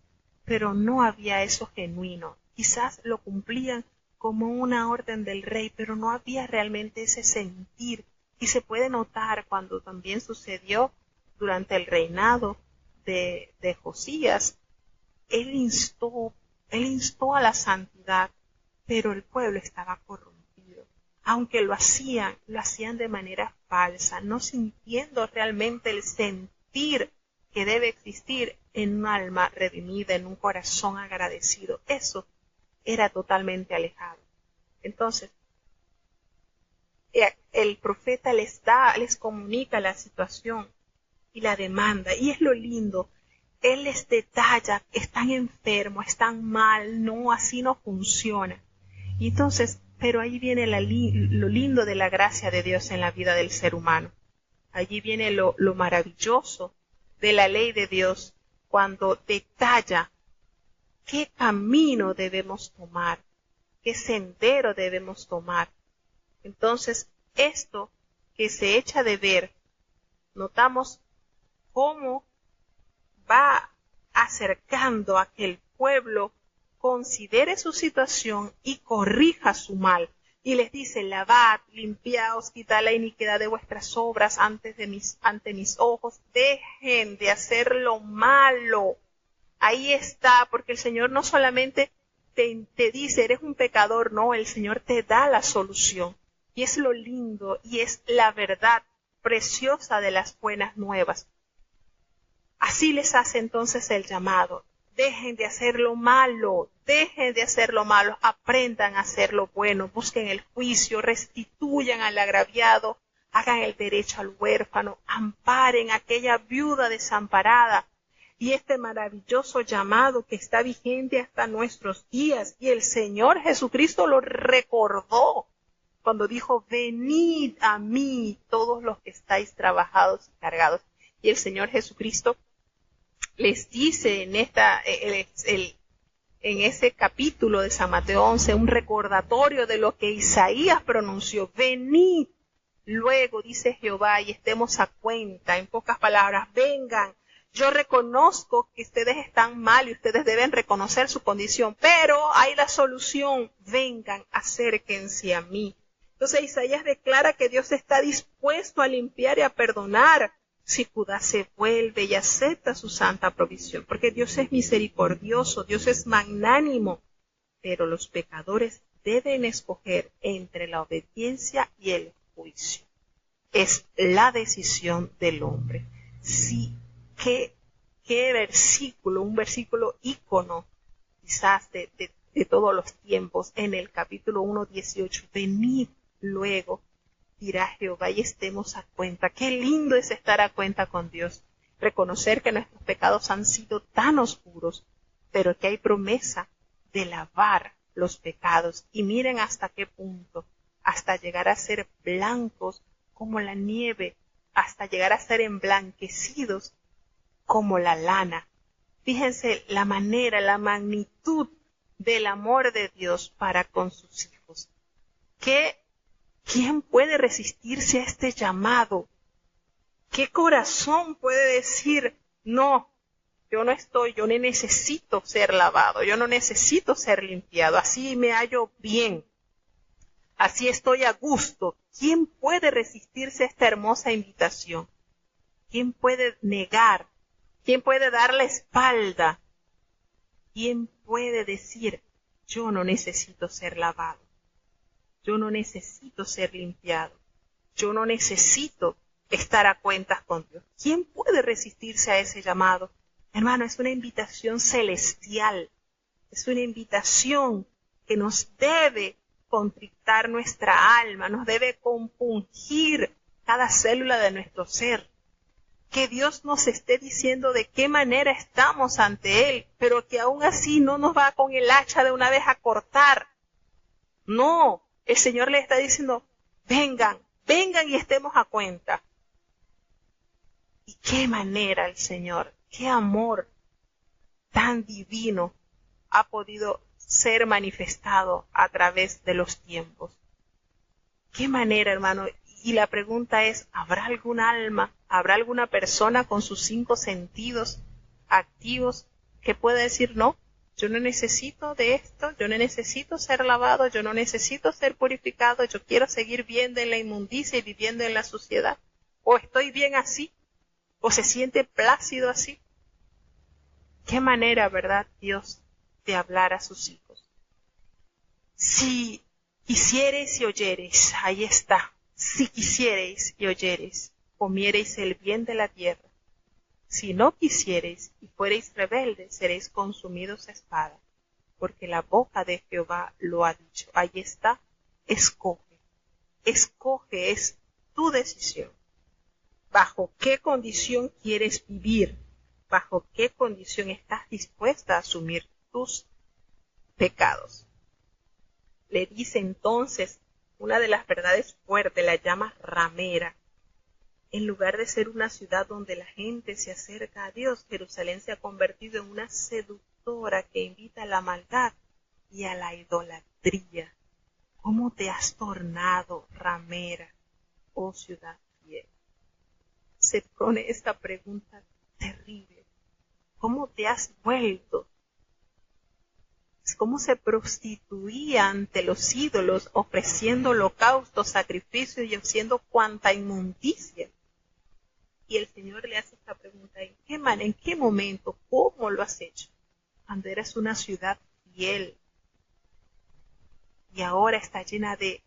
pero no había eso genuino. Quizás lo cumplían como una orden del rey, pero no había realmente ese sentir Y se puede notar cuando también sucedió durante el reinado de Josías. Él instó a la santidad, pero el pueblo estaba corrompido. Aunque lo hacían de manera falsa, no sintiendo realmente el sentir que debe existir en un alma redimida, en un corazón agradecido. Eso era totalmente alejado. Entonces, el profeta les comunica la situación y la demanda, y es lo lindo. Él les detalla, están enfermos, están mal, no, así no funciona. Y entonces, pero ahí viene lo lindo de la gracia de Dios en la vida del ser humano. Allí viene lo maravilloso de la ley de Dios, cuando detalla qué camino debemos tomar, qué sendero debemos tomar. Entonces, esto que se echa de ver, notamos cómo va acercando a que el pueblo considere su situación y corrija su mal. Y les dice, lavad, limpiaos, quitad la iniquidad de vuestras obras ante mis ojos, dejen de hacer lo malo. Ahí está, porque el Señor no solamente te dice, eres un pecador, no, el Señor te da la solución. Y es lo lindo y es la verdad preciosa de las buenas nuevas. Así les hace entonces el llamado. Dejen de hacer lo malo, aprendan a hacer lo bueno, busquen el juicio, restituyan al agraviado, hagan el derecho al huérfano, amparen a aquella viuda desamparada. Y este maravilloso llamado que está vigente hasta nuestros días, y el Señor Jesucristo lo recordó cuando dijo, venid a mí todos los que estáis trabajados y cargados. Y el Señor Jesucristo les dice en ese capítulo de San Mateo 11, un recordatorio de lo que Isaías pronunció. Venid luego, dice Jehová, y estemos a cuenta. En pocas palabras, vengan. Yo reconozco que ustedes están mal y ustedes deben reconocer su condición, pero hay la solución. Vengan, acérquense a mí. Entonces Isaías declara que Dios está dispuesto a limpiar y a perdonar si Judá se vuelve y acepta su santa provisión, porque Dios es misericordioso, Dios es magnánimo, pero los pecadores deben escoger entre la obediencia y el juicio. Es la decisión del hombre. Sí, qué versículo, un versículo ícono quizás de todos los tiempos, en el capítulo 1:18, venid luego, dirá Jehová, y estemos a cuenta. Qué lindo es estar a cuenta con Dios, reconocer que nuestros pecados han sido tan oscuros, pero que hay promesa de lavar los pecados. Y miren hasta qué punto, hasta llegar a ser blancos como la nieve, hasta llegar a ser emblanquecidos como la lana. Fíjense la manera, la magnitud del amor de Dios para con sus hijos. ¿Quién puede resistirse a este llamado? ¿Qué corazón puede decir, no, yo no necesito ser lavado, yo no necesito ser limpiado, así me hallo bien, así estoy a gusto? ¿Quién puede resistirse a esta hermosa invitación? ¿Quién puede negar? ¿Quién puede dar la espalda? ¿Quién puede decir, yo no necesito ser lavado? Yo no necesito ser limpiado. Yo no necesito estar a cuentas con Dios. ¿Quién puede resistirse a ese llamado? Hermano, es una invitación celestial. Es una invitación que nos debe contrictar nuestra alma, nos debe compungir cada célula de nuestro ser. Que Dios nos esté diciendo de qué manera estamos ante Él, pero que aún así no nos va con el hacha de una vez a cortar. No. El Señor le está diciendo, vengan y estemos a cuenta. Y qué manera el Señor, qué amor tan divino ha podido ser manifestado a través de los tiempos. Qué manera, hermano. Y la pregunta es, ¿habrá algún alma, habrá alguna persona con sus 5 sentidos activos que pueda decir no? Yo no necesito de esto, yo no necesito ser lavado, yo no necesito ser purificado, yo quiero seguir viviendo en la inmundicia y viviendo en la suciedad. O estoy bien así, o se siente plácido así. Qué manera, ¿verdad, Dios, de hablar a sus hijos? Si quisiereis y oyereis, ahí está. Si quisiereis y oyereis, comiereis el bien de la tierra. Si no quisiereis y fuereis rebeldes, seréis consumidos a espada, porque la boca de Jehová lo ha dicho. Ahí está, escoge. Escoge, es tu decisión. ¿Bajo qué condición quieres vivir? ¿Bajo qué condición estás dispuesta a asumir tus pecados? Le dice entonces una de las verdades fuertes, la llama ramera. En lugar de ser una ciudad donde la gente se acerca a Dios, Jerusalén se ha convertido en una seductora que invita a la maldad y a la idolatría. ¿Cómo te has tornado ramera, oh ciudad fiel? Se pone esta pregunta terrible. ¿Cómo te has vuelto? ¿Cómo se prostituía ante los ídolos, ofreciendo holocaustos, sacrificios y haciendo cuanta inmundicia? Y el Señor le hace esta pregunta, ¿en qué momento, cómo lo has hecho? Cuando eras una ciudad fiel. Y ahora está llena de,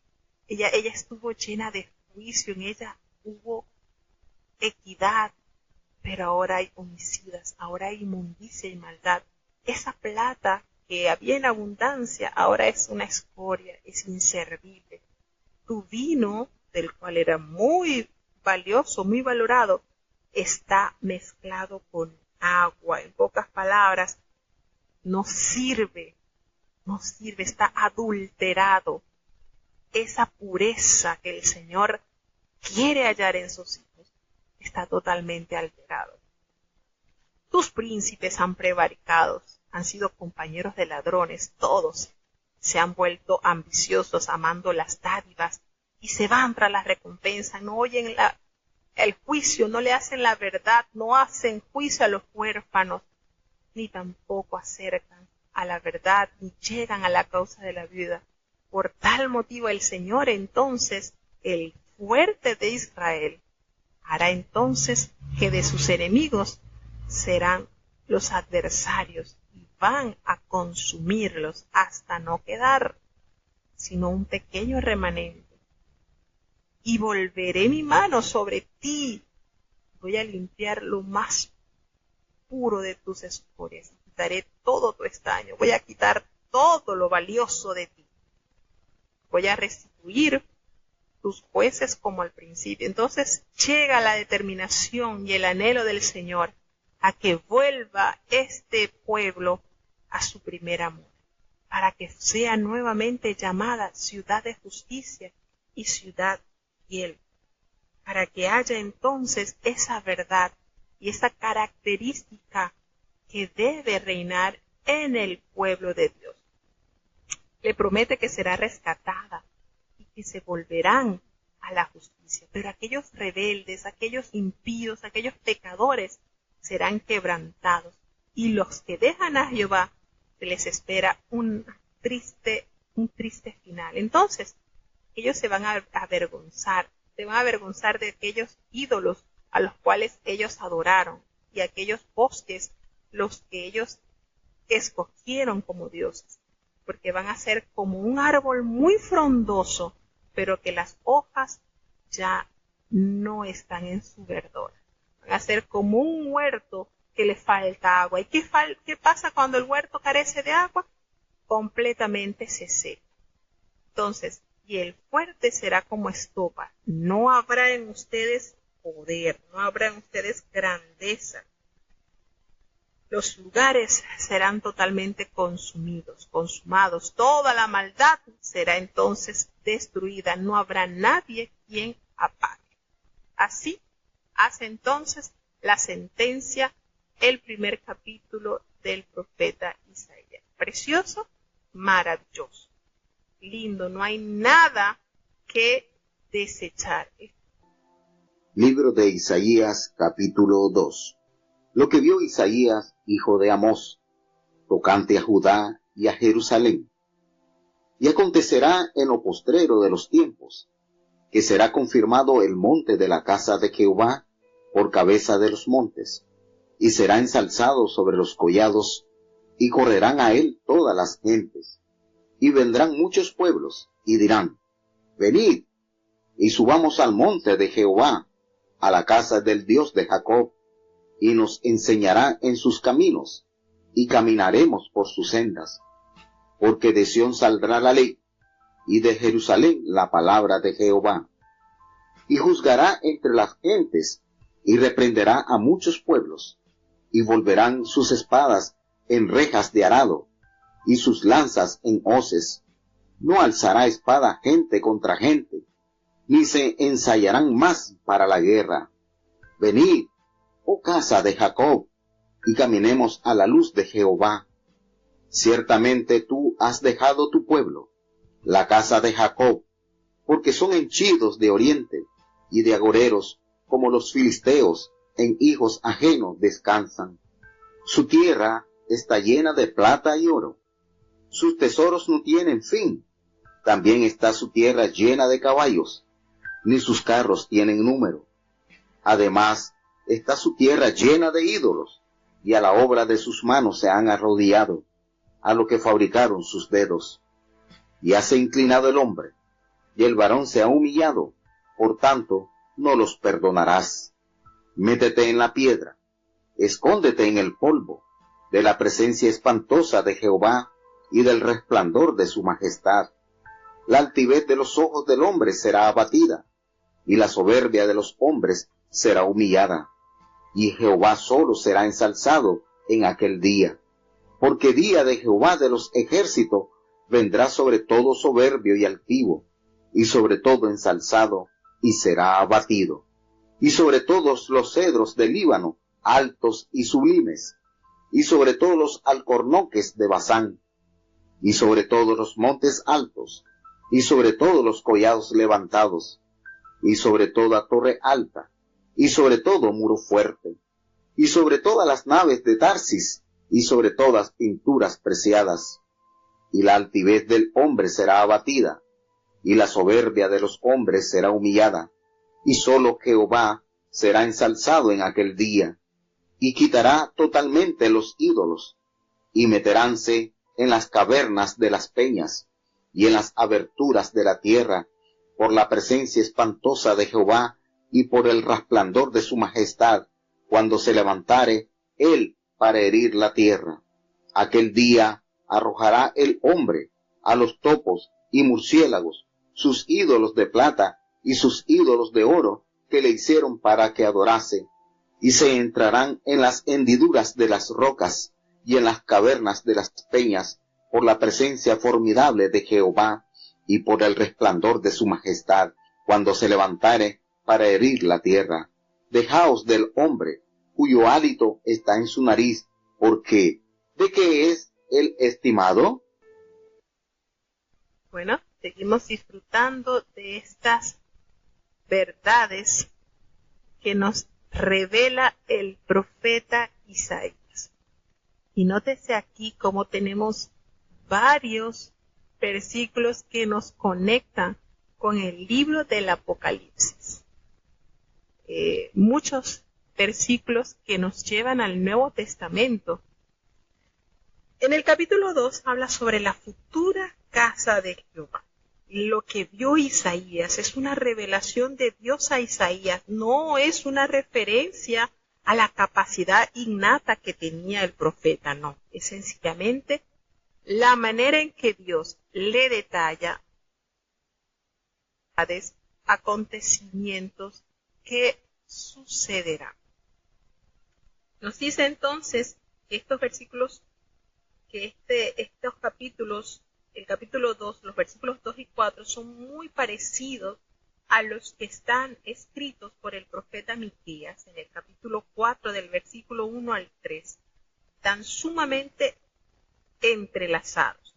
ella estuvo llena de juicio, en ella hubo equidad, pero ahora hay homicidas, ahora hay inmundicia y maldad. Esa plata que había en abundancia, ahora es una escoria, es inservible. Tu vino, del cual era muy valioso, muy valorado, está mezclado con agua. En pocas palabras, no sirve, está adulterado. Esa pureza que el Señor quiere hallar en sus hijos está totalmente alterado. Tus príncipes han prevaricado, han sido compañeros de ladrones, todos se han vuelto ambiciosos, amando las dádivas, y se van tras la recompensa, no oyen el juicio, no le hacen la verdad, no hacen juicio a los huérfanos, ni tampoco acercan a la verdad, ni llegan a la causa de la vida. Por tal motivo el Señor entonces, el fuerte de Israel, hará entonces que de sus enemigos serán los adversarios y van a consumirlos hasta no quedar sino un pequeño remanente. Y volveré mi mano sobre ti, voy a limpiar lo más puro de tus escorias, quitaré todo tu estaño, voy a quitar todo lo valioso de ti, voy a restituir tus jueces como al principio. Entonces llega la determinación y el anhelo del Señor a que vuelva este pueblo a su primer amor, para que sea nuevamente llamada ciudad de justicia y ciudad fiel, para que haya entonces esa verdad y esa característica que debe reinar en el pueblo de Dios. Le promete que será rescatada y que se volverán a la justicia, pero aquellos rebeldes, aquellos impíos, aquellos pecadores serán quebrantados, y los que dejan a Jehová se les espera un triste final. Entonces ellos se van a avergonzar de aquellos ídolos a los cuales ellos adoraron y aquellos bosques los que ellos escogieron como dioses, porque van a ser como un árbol muy frondoso, pero que las hojas ya no están en su verdor. Van a ser como un huerto que le falta agua. ¿Y qué pasa cuando el huerto carece de agua? Completamente se seca. Entonces, y el fuerte será como estopa. No habrá en ustedes poder, no habrá en ustedes grandeza. Los lugares serán totalmente consumados. Toda la maldad será entonces destruida. No habrá nadie quien apague. Así hace entonces la sentencia el primer capítulo del profeta Isaías. Precioso, maravilloso, lindo, no hay nada que desechar. Libro de Isaías, capítulo 2. Lo que vio Isaías, hijo de Amós. tocante a Judá y a Jerusalén. Y acontecerá en lo postrero de los tiempos, que será confirmado el monte de la casa de Jehová por cabeza de los montes, y será ensalzado sobre los collados, y correrán a él todas las gentes. Y vendrán muchos pueblos, y dirán, venid, y subamos al monte de Jehová, a la casa del Dios de Jacob, y nos enseñará en sus caminos, y caminaremos por sus sendas. Porque de Sión saldrá la ley, y de Jerusalén la palabra de Jehová. Y juzgará entre las gentes, y reprenderá a muchos pueblos, y volverán sus espadas en rejas de arado, y sus lanzas en hoces. No alzará espada gente contra gente, ni se ensayarán más para la guerra. Venid, oh casa de Jacob, y caminemos a la luz de Jehová. Ciertamente tú has dejado tu pueblo, la casa de Jacob, porque son henchidos de oriente, y de agoreros, como los filisteos, en hijos ajenos descansan. Su tierra está llena de plata y oro, sus tesoros no tienen fin. También está su tierra llena de caballos, ni sus carros tienen número. Además, está su tierra llena de ídolos, y a la obra de sus manos se han arrodillado, a lo que fabricaron sus dedos. Y hace inclinado el hombre, y el varón se ha humillado, por tanto, no los perdonarás. Métete en la piedra, escóndete en el polvo, de la presencia espantosa de Jehová y del resplandor de su majestad. La altivez de los ojos del hombre será abatida, y la soberbia de los hombres será humillada. Y Jehová solo será ensalzado en aquel día. Porque día de Jehová de los ejércitos vendrá sobre todo soberbio y altivo, y sobre todo ensalzado, y será abatido. Y sobre todos los cedros del Líbano, altos y sublimes, y sobre todos los alcornoques de Basán, y sobre todos los montes altos, y sobre todos los collados levantados, y sobre toda torre alta, y sobre todo muro fuerte, y sobre todas las naves de Tarsis, y sobre todas pinturas preciadas. Y la altivez del hombre será abatida, y la soberbia de los hombres será humillada, y solo Jehová será ensalzado en aquel día, y quitará totalmente los ídolos, y meteránse en las cavernas de las peñas, y en las aberturas de la tierra, por la presencia espantosa de Jehová, y por el resplandor de su majestad, cuando se levantare él para herir la tierra. Aquel día arrojará el hombre a los topos y murciélagos, sus ídolos de plata y sus ídolos de oro que le hicieron para que adorase, y se entrarán en las hendiduras de las rocas y en las cavernas de las peñas, por la presencia formidable de Jehová y por el resplandor de su majestad, cuando se levantare para herir la tierra. Dejaos del hombre, cuyo hálito está en su nariz, porque ¿de qué es el estimado? Bueno, seguimos disfrutando de estas verdades que nos revela el profeta Isaías. Y nótese aquí cómo tenemos varios versículos que nos conectan con el libro del Apocalipsis. Muchos versículos que nos llevan al Nuevo Testamento. En el capítulo 2 habla sobre la futura casa de Jehová. Lo que vio Isaías es una revelación de Dios a Isaías, no es una referencia a la capacidad innata que tenía el profeta, no, es sencillamente la manera en que Dios le detalla acontecimientos que sucederán. Nos dice entonces que estos versículos, que estos capítulos, el capítulo 2, los versículos 2 y 4 son muy parecidos a los que están escritos por el profeta Miqueas en el capítulo 4 del versículo 1 al 3, tan sumamente entrelazados.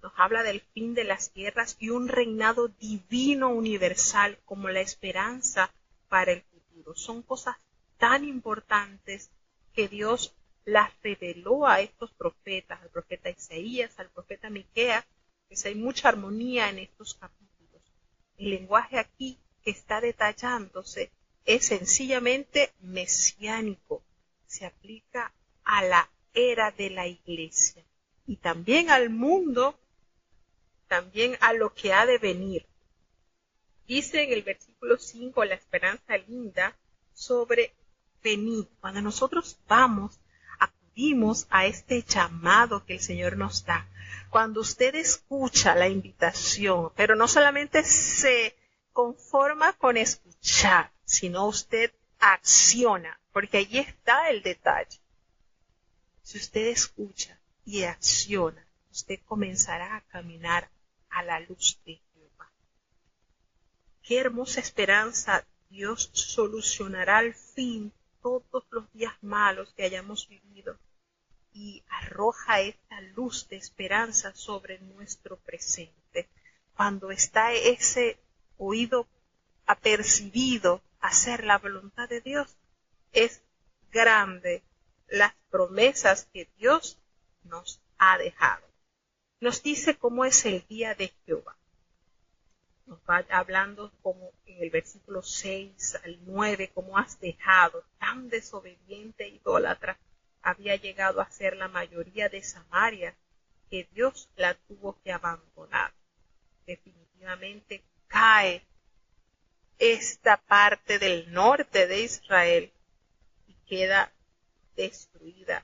Nos habla del fin de las guerras y un reinado divino universal como la esperanza para el futuro. Son cosas tan importantes que Dios las reveló a estos profetas, al profeta Isaías, al profeta Miqueas. Pues hay mucha armonía en estos capítulos. El lenguaje aquí que está detallándose es sencillamente mesiánico, se aplica a la era de la iglesia y también al mundo, también a lo que ha de venir. Dice en el versículo 5 la esperanza linda sobre venid. Cuando nosotros acudimos a este llamado que el Señor nos da, cuando usted escucha la invitación, pero no solamente se conforma con escuchar, sino usted acciona, porque allí está el detalle. Si usted escucha y acciona, usted comenzará a caminar a la luz de Jehová. Qué hermosa esperanza. Dios solucionará al fin todos los días malos que hayamos vivido y arroja esta luz de esperanza sobre nuestro presente. Cuando está ese oído apercibido a hacer la voluntad de Dios, es grande las promesas que Dios nos ha dejado. Nos dice cómo es el día de Jehová. Nos va hablando como en el versículo 6 al 9, cómo has dejado, tan desobediente e idólatra había llegado a ser la mayoría de Samaria, que Dios la tuvo que abandonar. Definitivamente cae esta parte del norte de Israel y queda destruida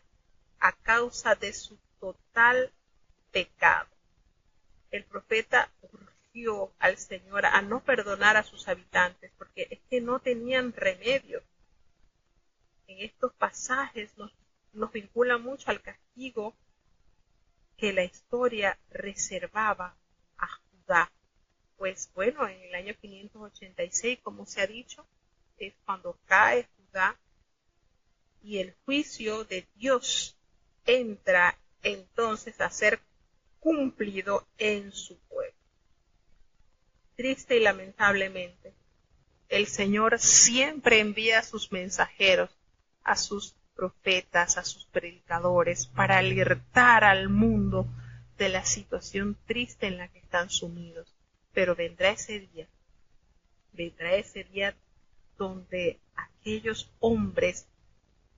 a causa de su total pecado. El profeta urgió al Señor a no perdonar a sus habitantes porque es que no tenían remedio. En estos pasajes nos vincula mucho al castigo que la historia reservaba a Judá. Pues bueno, en el año 586, como se ha dicho, es cuando cae Judá y el juicio de Dios entra entonces a ser cumplido en su pueblo. Triste y lamentablemente, el Señor siempre envía a sus mensajeros, a sus profetas, a sus predicadores, para alertar al mundo de la situación triste en la que están sumidos. Pero vendrá ese día donde aquellos hombres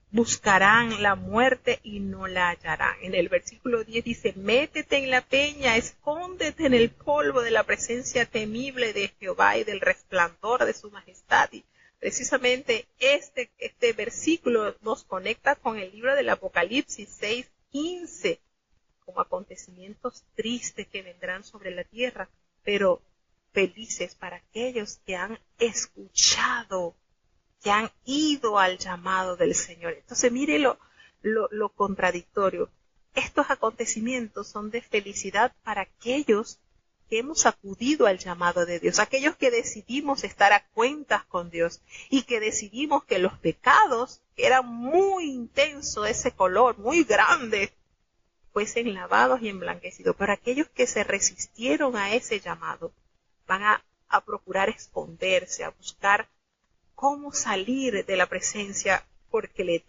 buscarán la muerte y no la hallarán. En el versículo 10 dice, métete en la peña, escóndete en el polvo de la presencia temible de Jehová y del resplandor de su majestad. Y precisamente este versículo nos conecta con el libro del Apocalipsis 6:15, como acontecimientos tristes que vendrán sobre la tierra, pero felices para aquellos que han escuchado, que han ido al llamado del Señor. Entonces mire lo contradictorio. Estos acontecimientos son de felicidad para aquellos que hemos acudido al llamado de Dios, aquellos que decidimos estar a cuentas con Dios y que decidimos que los pecados, que era muy intenso ese color, muy grande, fuesen lavados y emblanquecidos. Pero aquellos que se resistieron a ese llamado van a procurar esconderse, a buscar cómo salir de la presencia porque le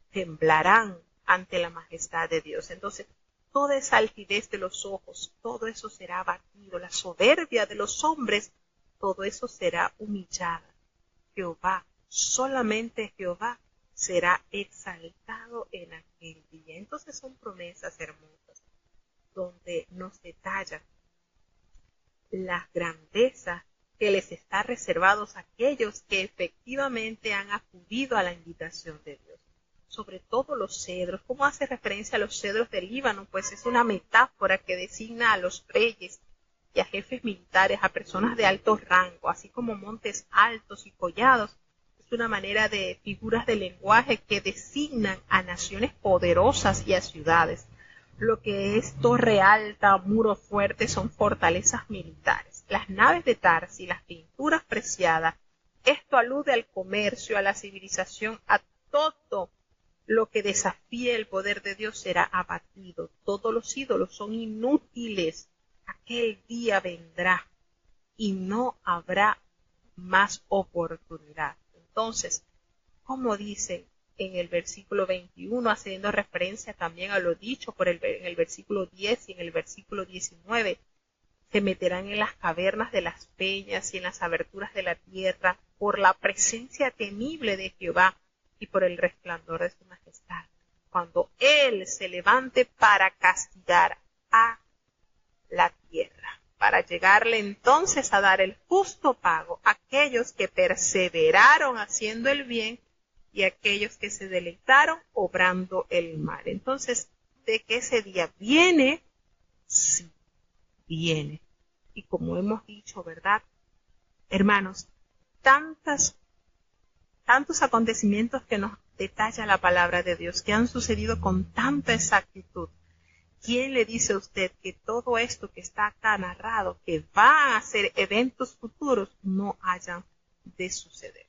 temblarán ante la majestad de Dios. Entonces, toda esa altivez de los ojos, todo eso será abatido, la soberbia de los hombres, todo eso será humillada. Jehová, solamente Jehová, será exaltado en aquel día. Entonces son promesas hermosas, donde nos detalla las grandezas que les está reservados a aquellos que efectivamente han acudido a la invitación de Dios. Sobre todo los cedros. ¿Cómo hace referencia a los cedros del Líbano? Pues es una metáfora que designa a los reyes y a jefes militares, a personas de alto rango, así como montes altos y collados. Es una manera de figuras de lenguaje que designan a naciones poderosas y a ciudades. Lo que es torre alta, muro fuerte, son fortalezas militares. Las naves de Tarsi, las pinturas preciadas, esto alude al comercio, a la civilización, a todo lo que desafíe el poder de Dios será abatido. Todos los ídolos son inútiles. Aquel día vendrá y no habrá más oportunidad. Entonces, como dice en el versículo 21, haciendo referencia también a lo dicho en el versículo 10 y en el versículo 19. Se meterán en las cavernas de las peñas y en las aberturas de la tierra por la presencia temible de Jehová y por el resplandor de su majestad, cuando Él se levante para castigar a la tierra, para llegarle entonces a dar el justo pago a aquellos que perseveraron haciendo el bien y a aquellos que se deleitaron obrando el mal. Entonces, ¿de qué ese día viene? Sí, viene. Y como hemos dicho, ¿verdad? Hermanos, tantos acontecimientos que nos detalla la palabra de Dios, que han sucedido con tanta exactitud. ¿Quién le dice a usted que todo esto que está acá narrado, que van a ser eventos futuros, no hayan de suceder?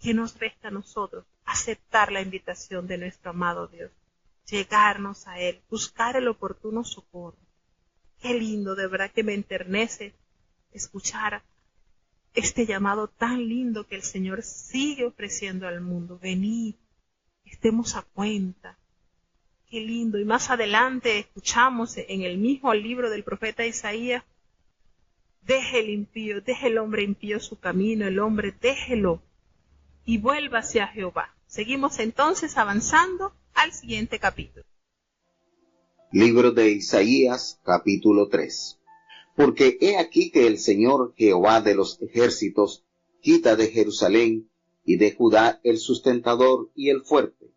¿Qué nos resta a nosotros? Aceptar la invitación de nuestro amado Dios, llegarnos a Él, buscar el oportuno socorro. Qué lindo, de verdad que me enternece escuchar este llamado tan lindo que el Señor sigue ofreciendo al mundo. Venid, estemos a cuenta. Qué lindo. Y más adelante escuchamos en el mismo libro del profeta Isaías, deje el impío, deje el hombre impío su camino, el hombre déjelo y vuelva hacia Jehová. Seguimos entonces avanzando al siguiente capítulo. Libro de Isaías, capítulo 3. Porque he aquí que el Señor Jehová de los ejércitos quita de Jerusalén y de Judá el sustentador y el fuerte,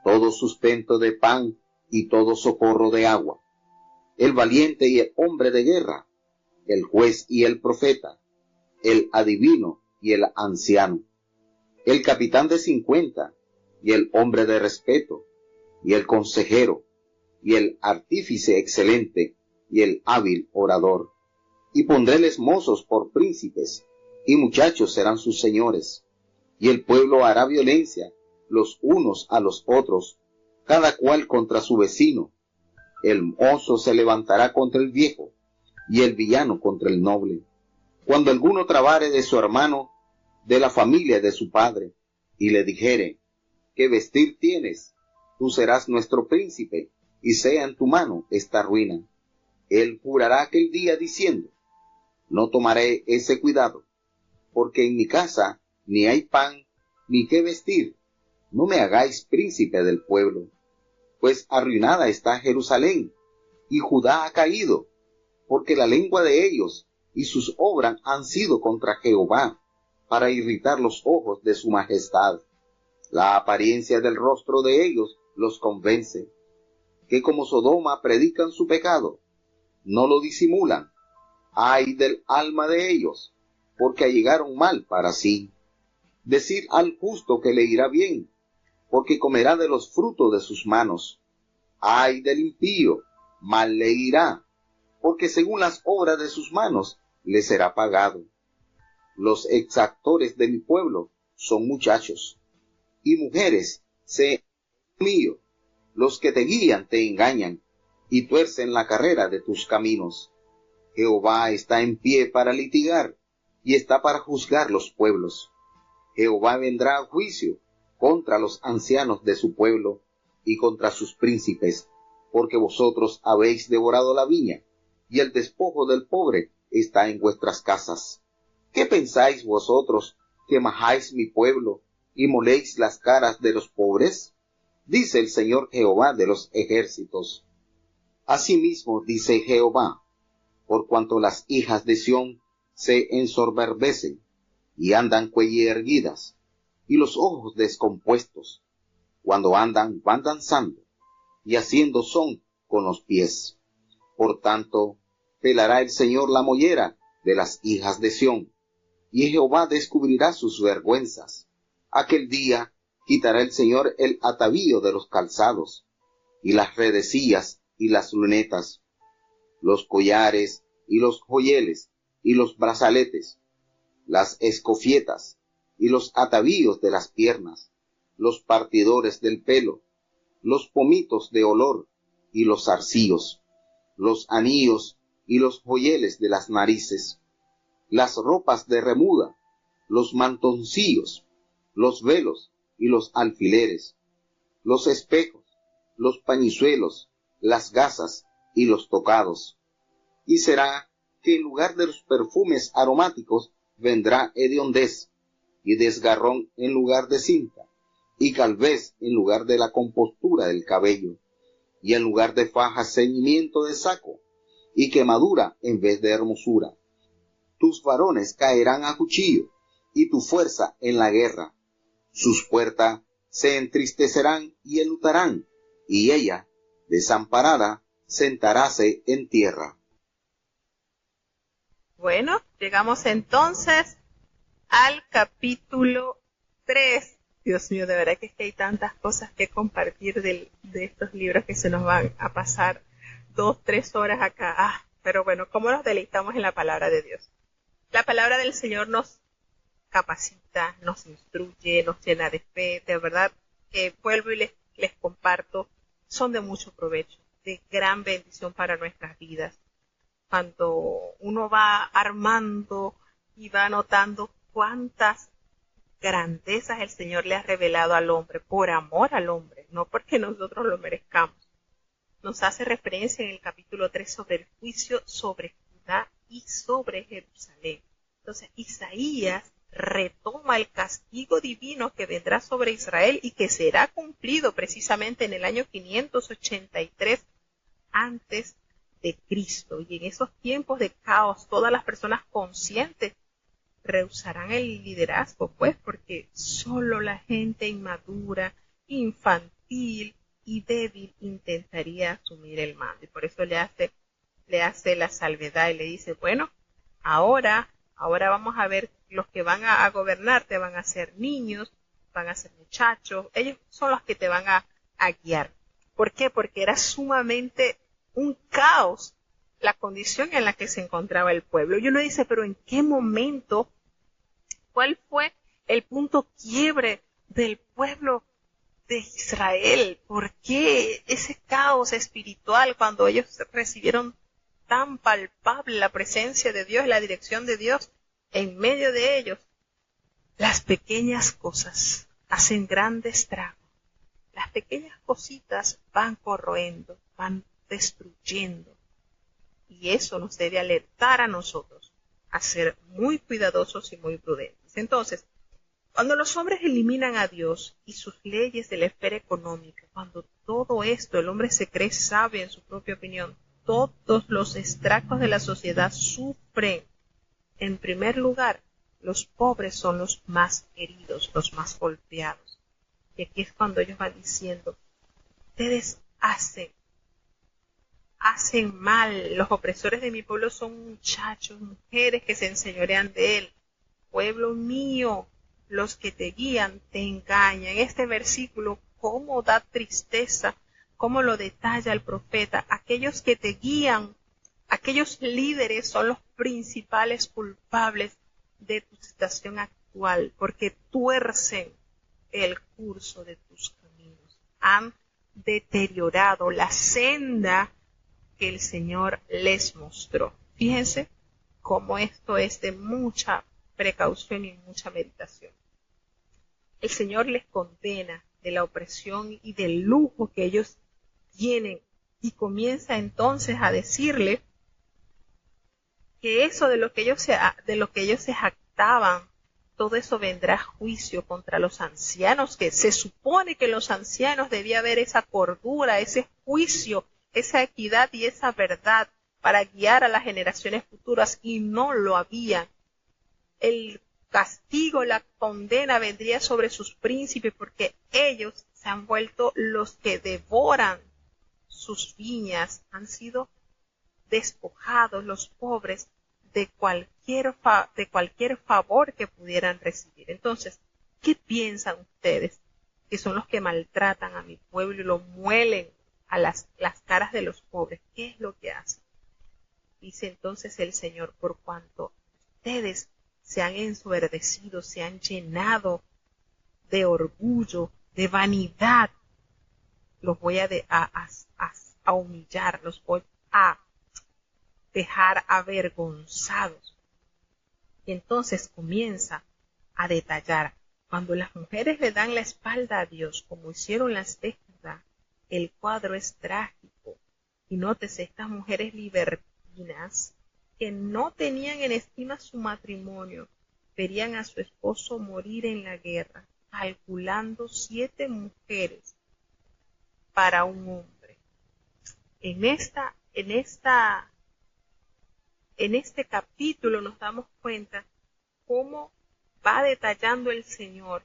todo sustento de pan y todo socorro de agua, el valiente y el hombre de guerra, el juez y el profeta, el adivino y el anciano, el capitán de 50 y el hombre de respeto, y el consejero, y el artífice excelente, y el hábil orador. Y pondréles mozos por príncipes, y muchachos serán sus señores. Y el pueblo hará violencia los unos a los otros, cada cual contra su vecino. El mozo se levantará contra el viejo, y el villano contra el noble. Cuando alguno trabare de su hermano, de la familia de su padre, y le dijere, ¿qué vestir tienes? Tú serás nuestro príncipe, y sea en tu mano esta ruina. Él jurará aquel día diciendo, no tomaré ese cuidado, porque en mi casa ni hay pan, ni qué vestir. No me hagáis príncipe del pueblo, pues arruinada está Jerusalén, y Judá ha caído, porque la lengua de ellos y sus obras han sido contra Jehová, para irritar los ojos de su majestad. La apariencia del rostro de ellos los convence, que como Sodoma predican su pecado, no lo disimulan. Ay del alma de ellos, porque allegaron mal para sí. Decid al justo que le irá bien, porque comerá de los frutos de sus manos. Ay del impío, mal le irá, porque según las obras de sus manos le será pagado. Los exactores de mi pueblo son muchachos, y mujeres, sé mío, los que te guían te engañan, y tuercen la carrera de tus caminos. Jehová está en pie para litigar, y está para juzgar los pueblos. Jehová vendrá a juicio contra los ancianos de su pueblo, y contra sus príncipes, porque vosotros habéis devorado la viña, y el despojo del pobre está en vuestras casas. ¿Qué pensáis vosotros que majáis mi pueblo, y moléis las caras de los pobres? Dice el Señor Jehová de los ejércitos. Asimismo dice Jehová, por cuanto las hijas de Sión se ensoberbecen, y andan cuellerguidas, y los ojos descompuestos, cuando andan van danzando, y haciendo son con los pies. Por tanto, pelará el Señor la mollera de las hijas de Sión, y Jehová descubrirá sus vergüenzas. Aquel día quitará el Señor el atavío de los calzados, y las redecillas y las lunetas, los collares y los joyeles y los brazaletes, las escofietas y los atavíos de las piernas, los partidores del pelo, los pomitos de olor y los zarcillos, los anillos y los joyeles de las narices, las ropas de remuda, los mantoncillos, los velos y los alfileres, los espejos, los pañizuelos, las gasas y los tocados. Y será que en lugar de los perfumes aromáticos vendrá hediondez, y desgarrón en lugar de cinta, y calvez en lugar de la compostura del cabello, y en lugar de faja ceñimiento de saco, y quemadura en vez de hermosura. Tus varones caerán a cuchillo, y tu fuerza en la guerra. Sus puertas se entristecerán y enlutarán, y ella, desamparada, sentaráse en tierra. Bueno, llegamos entonces al capítulo 3. Dios mío, de verdad que es que hay tantas cosas que compartir de estos libros que se nos van a pasar 2-3 horas acá. Pero bueno, ¿cómo nos deleitamos en la palabra de Dios? La palabra del Señor nos capacita, nos instruye, nos llena de fe. De verdad, vuelvo y les comparto, son de mucho provecho, de gran bendición para nuestras vidas. Cuando uno va armando y va notando cuántas grandezas el Señor le ha revelado al hombre, por amor al hombre, no porque nosotros lo merezcamos. Nos hace referencia en el capítulo 3 sobre el juicio sobre Judá y sobre Jerusalén. Entonces, Isaías retoma el castigo divino que vendrá sobre Israel y que será cumplido precisamente en el año 583 antes de Cristo. Y en esos tiempos de caos, todas las personas conscientes rehusarán el liderazgo, pues, porque solo la gente inmadura, infantil y débil intentaría asumir el mando. Y por eso le hace la salvedad y le dice, bueno, ahora vamos a ver, los que van a gobernar te van a ser niños, van a ser muchachos, ellos son los que te van a guiar. ¿Por qué? Porque era sumamente un caos la condición en la que se encontraba el pueblo. Y uno dice, pero ¿en qué momento? ¿Cuál fue el punto quiebre del pueblo de Israel? ¿Por qué ese caos espiritual cuando ellos recibieron tan palpable la presencia de Dios y la dirección de Dios en medio de ellos? Las pequeñas cosas hacen grandes estragos. Las pequeñas cositas van corroendo, van destruyendo. Y eso nos debe alertar a nosotros a ser muy cuidadosos y muy prudentes. Entonces, cuando los hombres eliminan a Dios y sus leyes de la esfera económica, cuando todo esto el hombre se cree sabio en su propia opinión, todos los estratos de la sociedad sufren. En primer lugar, los pobres son los más heridos, los más golpeados. Y aquí es cuando ellos van diciendo, ustedes hacen mal, los opresores de mi pueblo son muchachos, mujeres que se enseñorean de él. Pueblo mío, los que te guían te engañan. Este versículo, cómo da tristeza, cómo lo detalla el profeta. Aquellos que te guían, aquellos líderes son los principales culpables de tu situación actual, porque tuercen el curso de tus caminos. Han deteriorado la senda que el Señor les mostró. Fíjense cómo esto es de mucha precaución y mucha meditación. El Señor les condena de la opresión y del lujo que ellos tienen y comienza entonces a decirle que eso de lo que ellos se jactaban, todo eso vendrá a juicio contra los ancianos, que se supone que los ancianos debía haber esa cordura, ese juicio, esa equidad y esa verdad para guiar a las generaciones futuras, y no lo habían. El castigo, la condena vendría sobre sus príncipes, porque ellos se han vuelto los que devoran sus viñas, han sido despojados los pobres de cualquier favor que pudieran recibir. Entonces, ¿qué piensan ustedes? Que son los que maltratan a mi pueblo y lo muelen a las caras de los pobres. ¿Qué es lo que hacen? Dice entonces el Señor, por cuanto ustedes se han ensoberbecido, se han llenado de orgullo, de vanidad, los voy a humillar, los voy a dejar avergonzados. Y entonces comienza a detallar Cuando las mujeres le dan la espalda a Dios, como hicieron las de Judá, el cuadro es trágico. Y nótese, estas mujeres libertinas que no tenían en estima su matrimonio, verían a su esposo morir en la guerra, calculando 7 mujeres para un hombre. En este capítulo nos damos cuenta cómo va detallando el Señor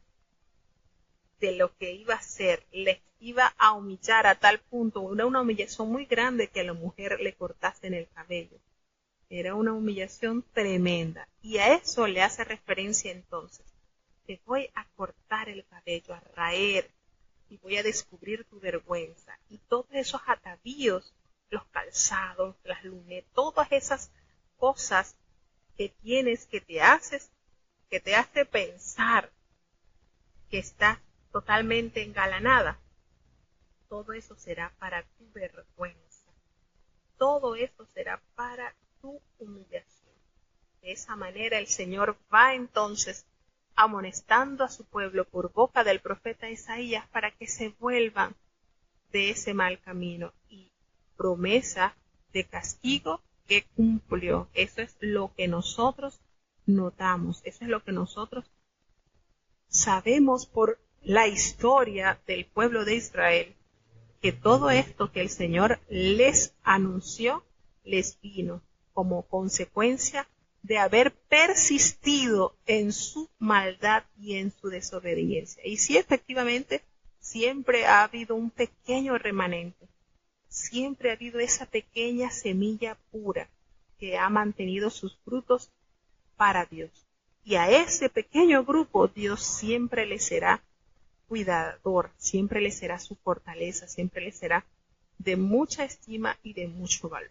de lo que iba a hacer. Les iba a humillar a tal punto, era una humillación muy grande que a la mujer le cortasen el cabello. Era una humillación tremenda. Y a eso le hace referencia entonces. Te voy a cortar el cabello, a raer, y voy a descubrir tu vergüenza. Y todos esos atavíos, los calzados, las lunetas, todas esas cosas que tienes que te hace pensar que estás totalmente engalanada. Todo eso será para tu vergüenza. Todo eso será para tu humillación. De esa manera el Señor va entonces amonestando a su pueblo por boca del profeta Isaías para que se vuelvan de ese mal camino, y promesa de castigo que cumplió. Eso es lo que nosotros notamos, eso es lo que nosotros sabemos por la historia del pueblo de Israel, que todo esto que el Señor les anunció les vino como consecuencia de haber persistido en su maldad y en su desobediencia. Y sí, efectivamente, siempre ha habido un pequeño remanente, siempre ha habido esa pequeña semilla pura que ha mantenido sus frutos para Dios. Y a ese pequeño grupo Dios siempre le será cuidador, siempre le será su fortaleza, siempre le será de mucha estima y de mucho valor.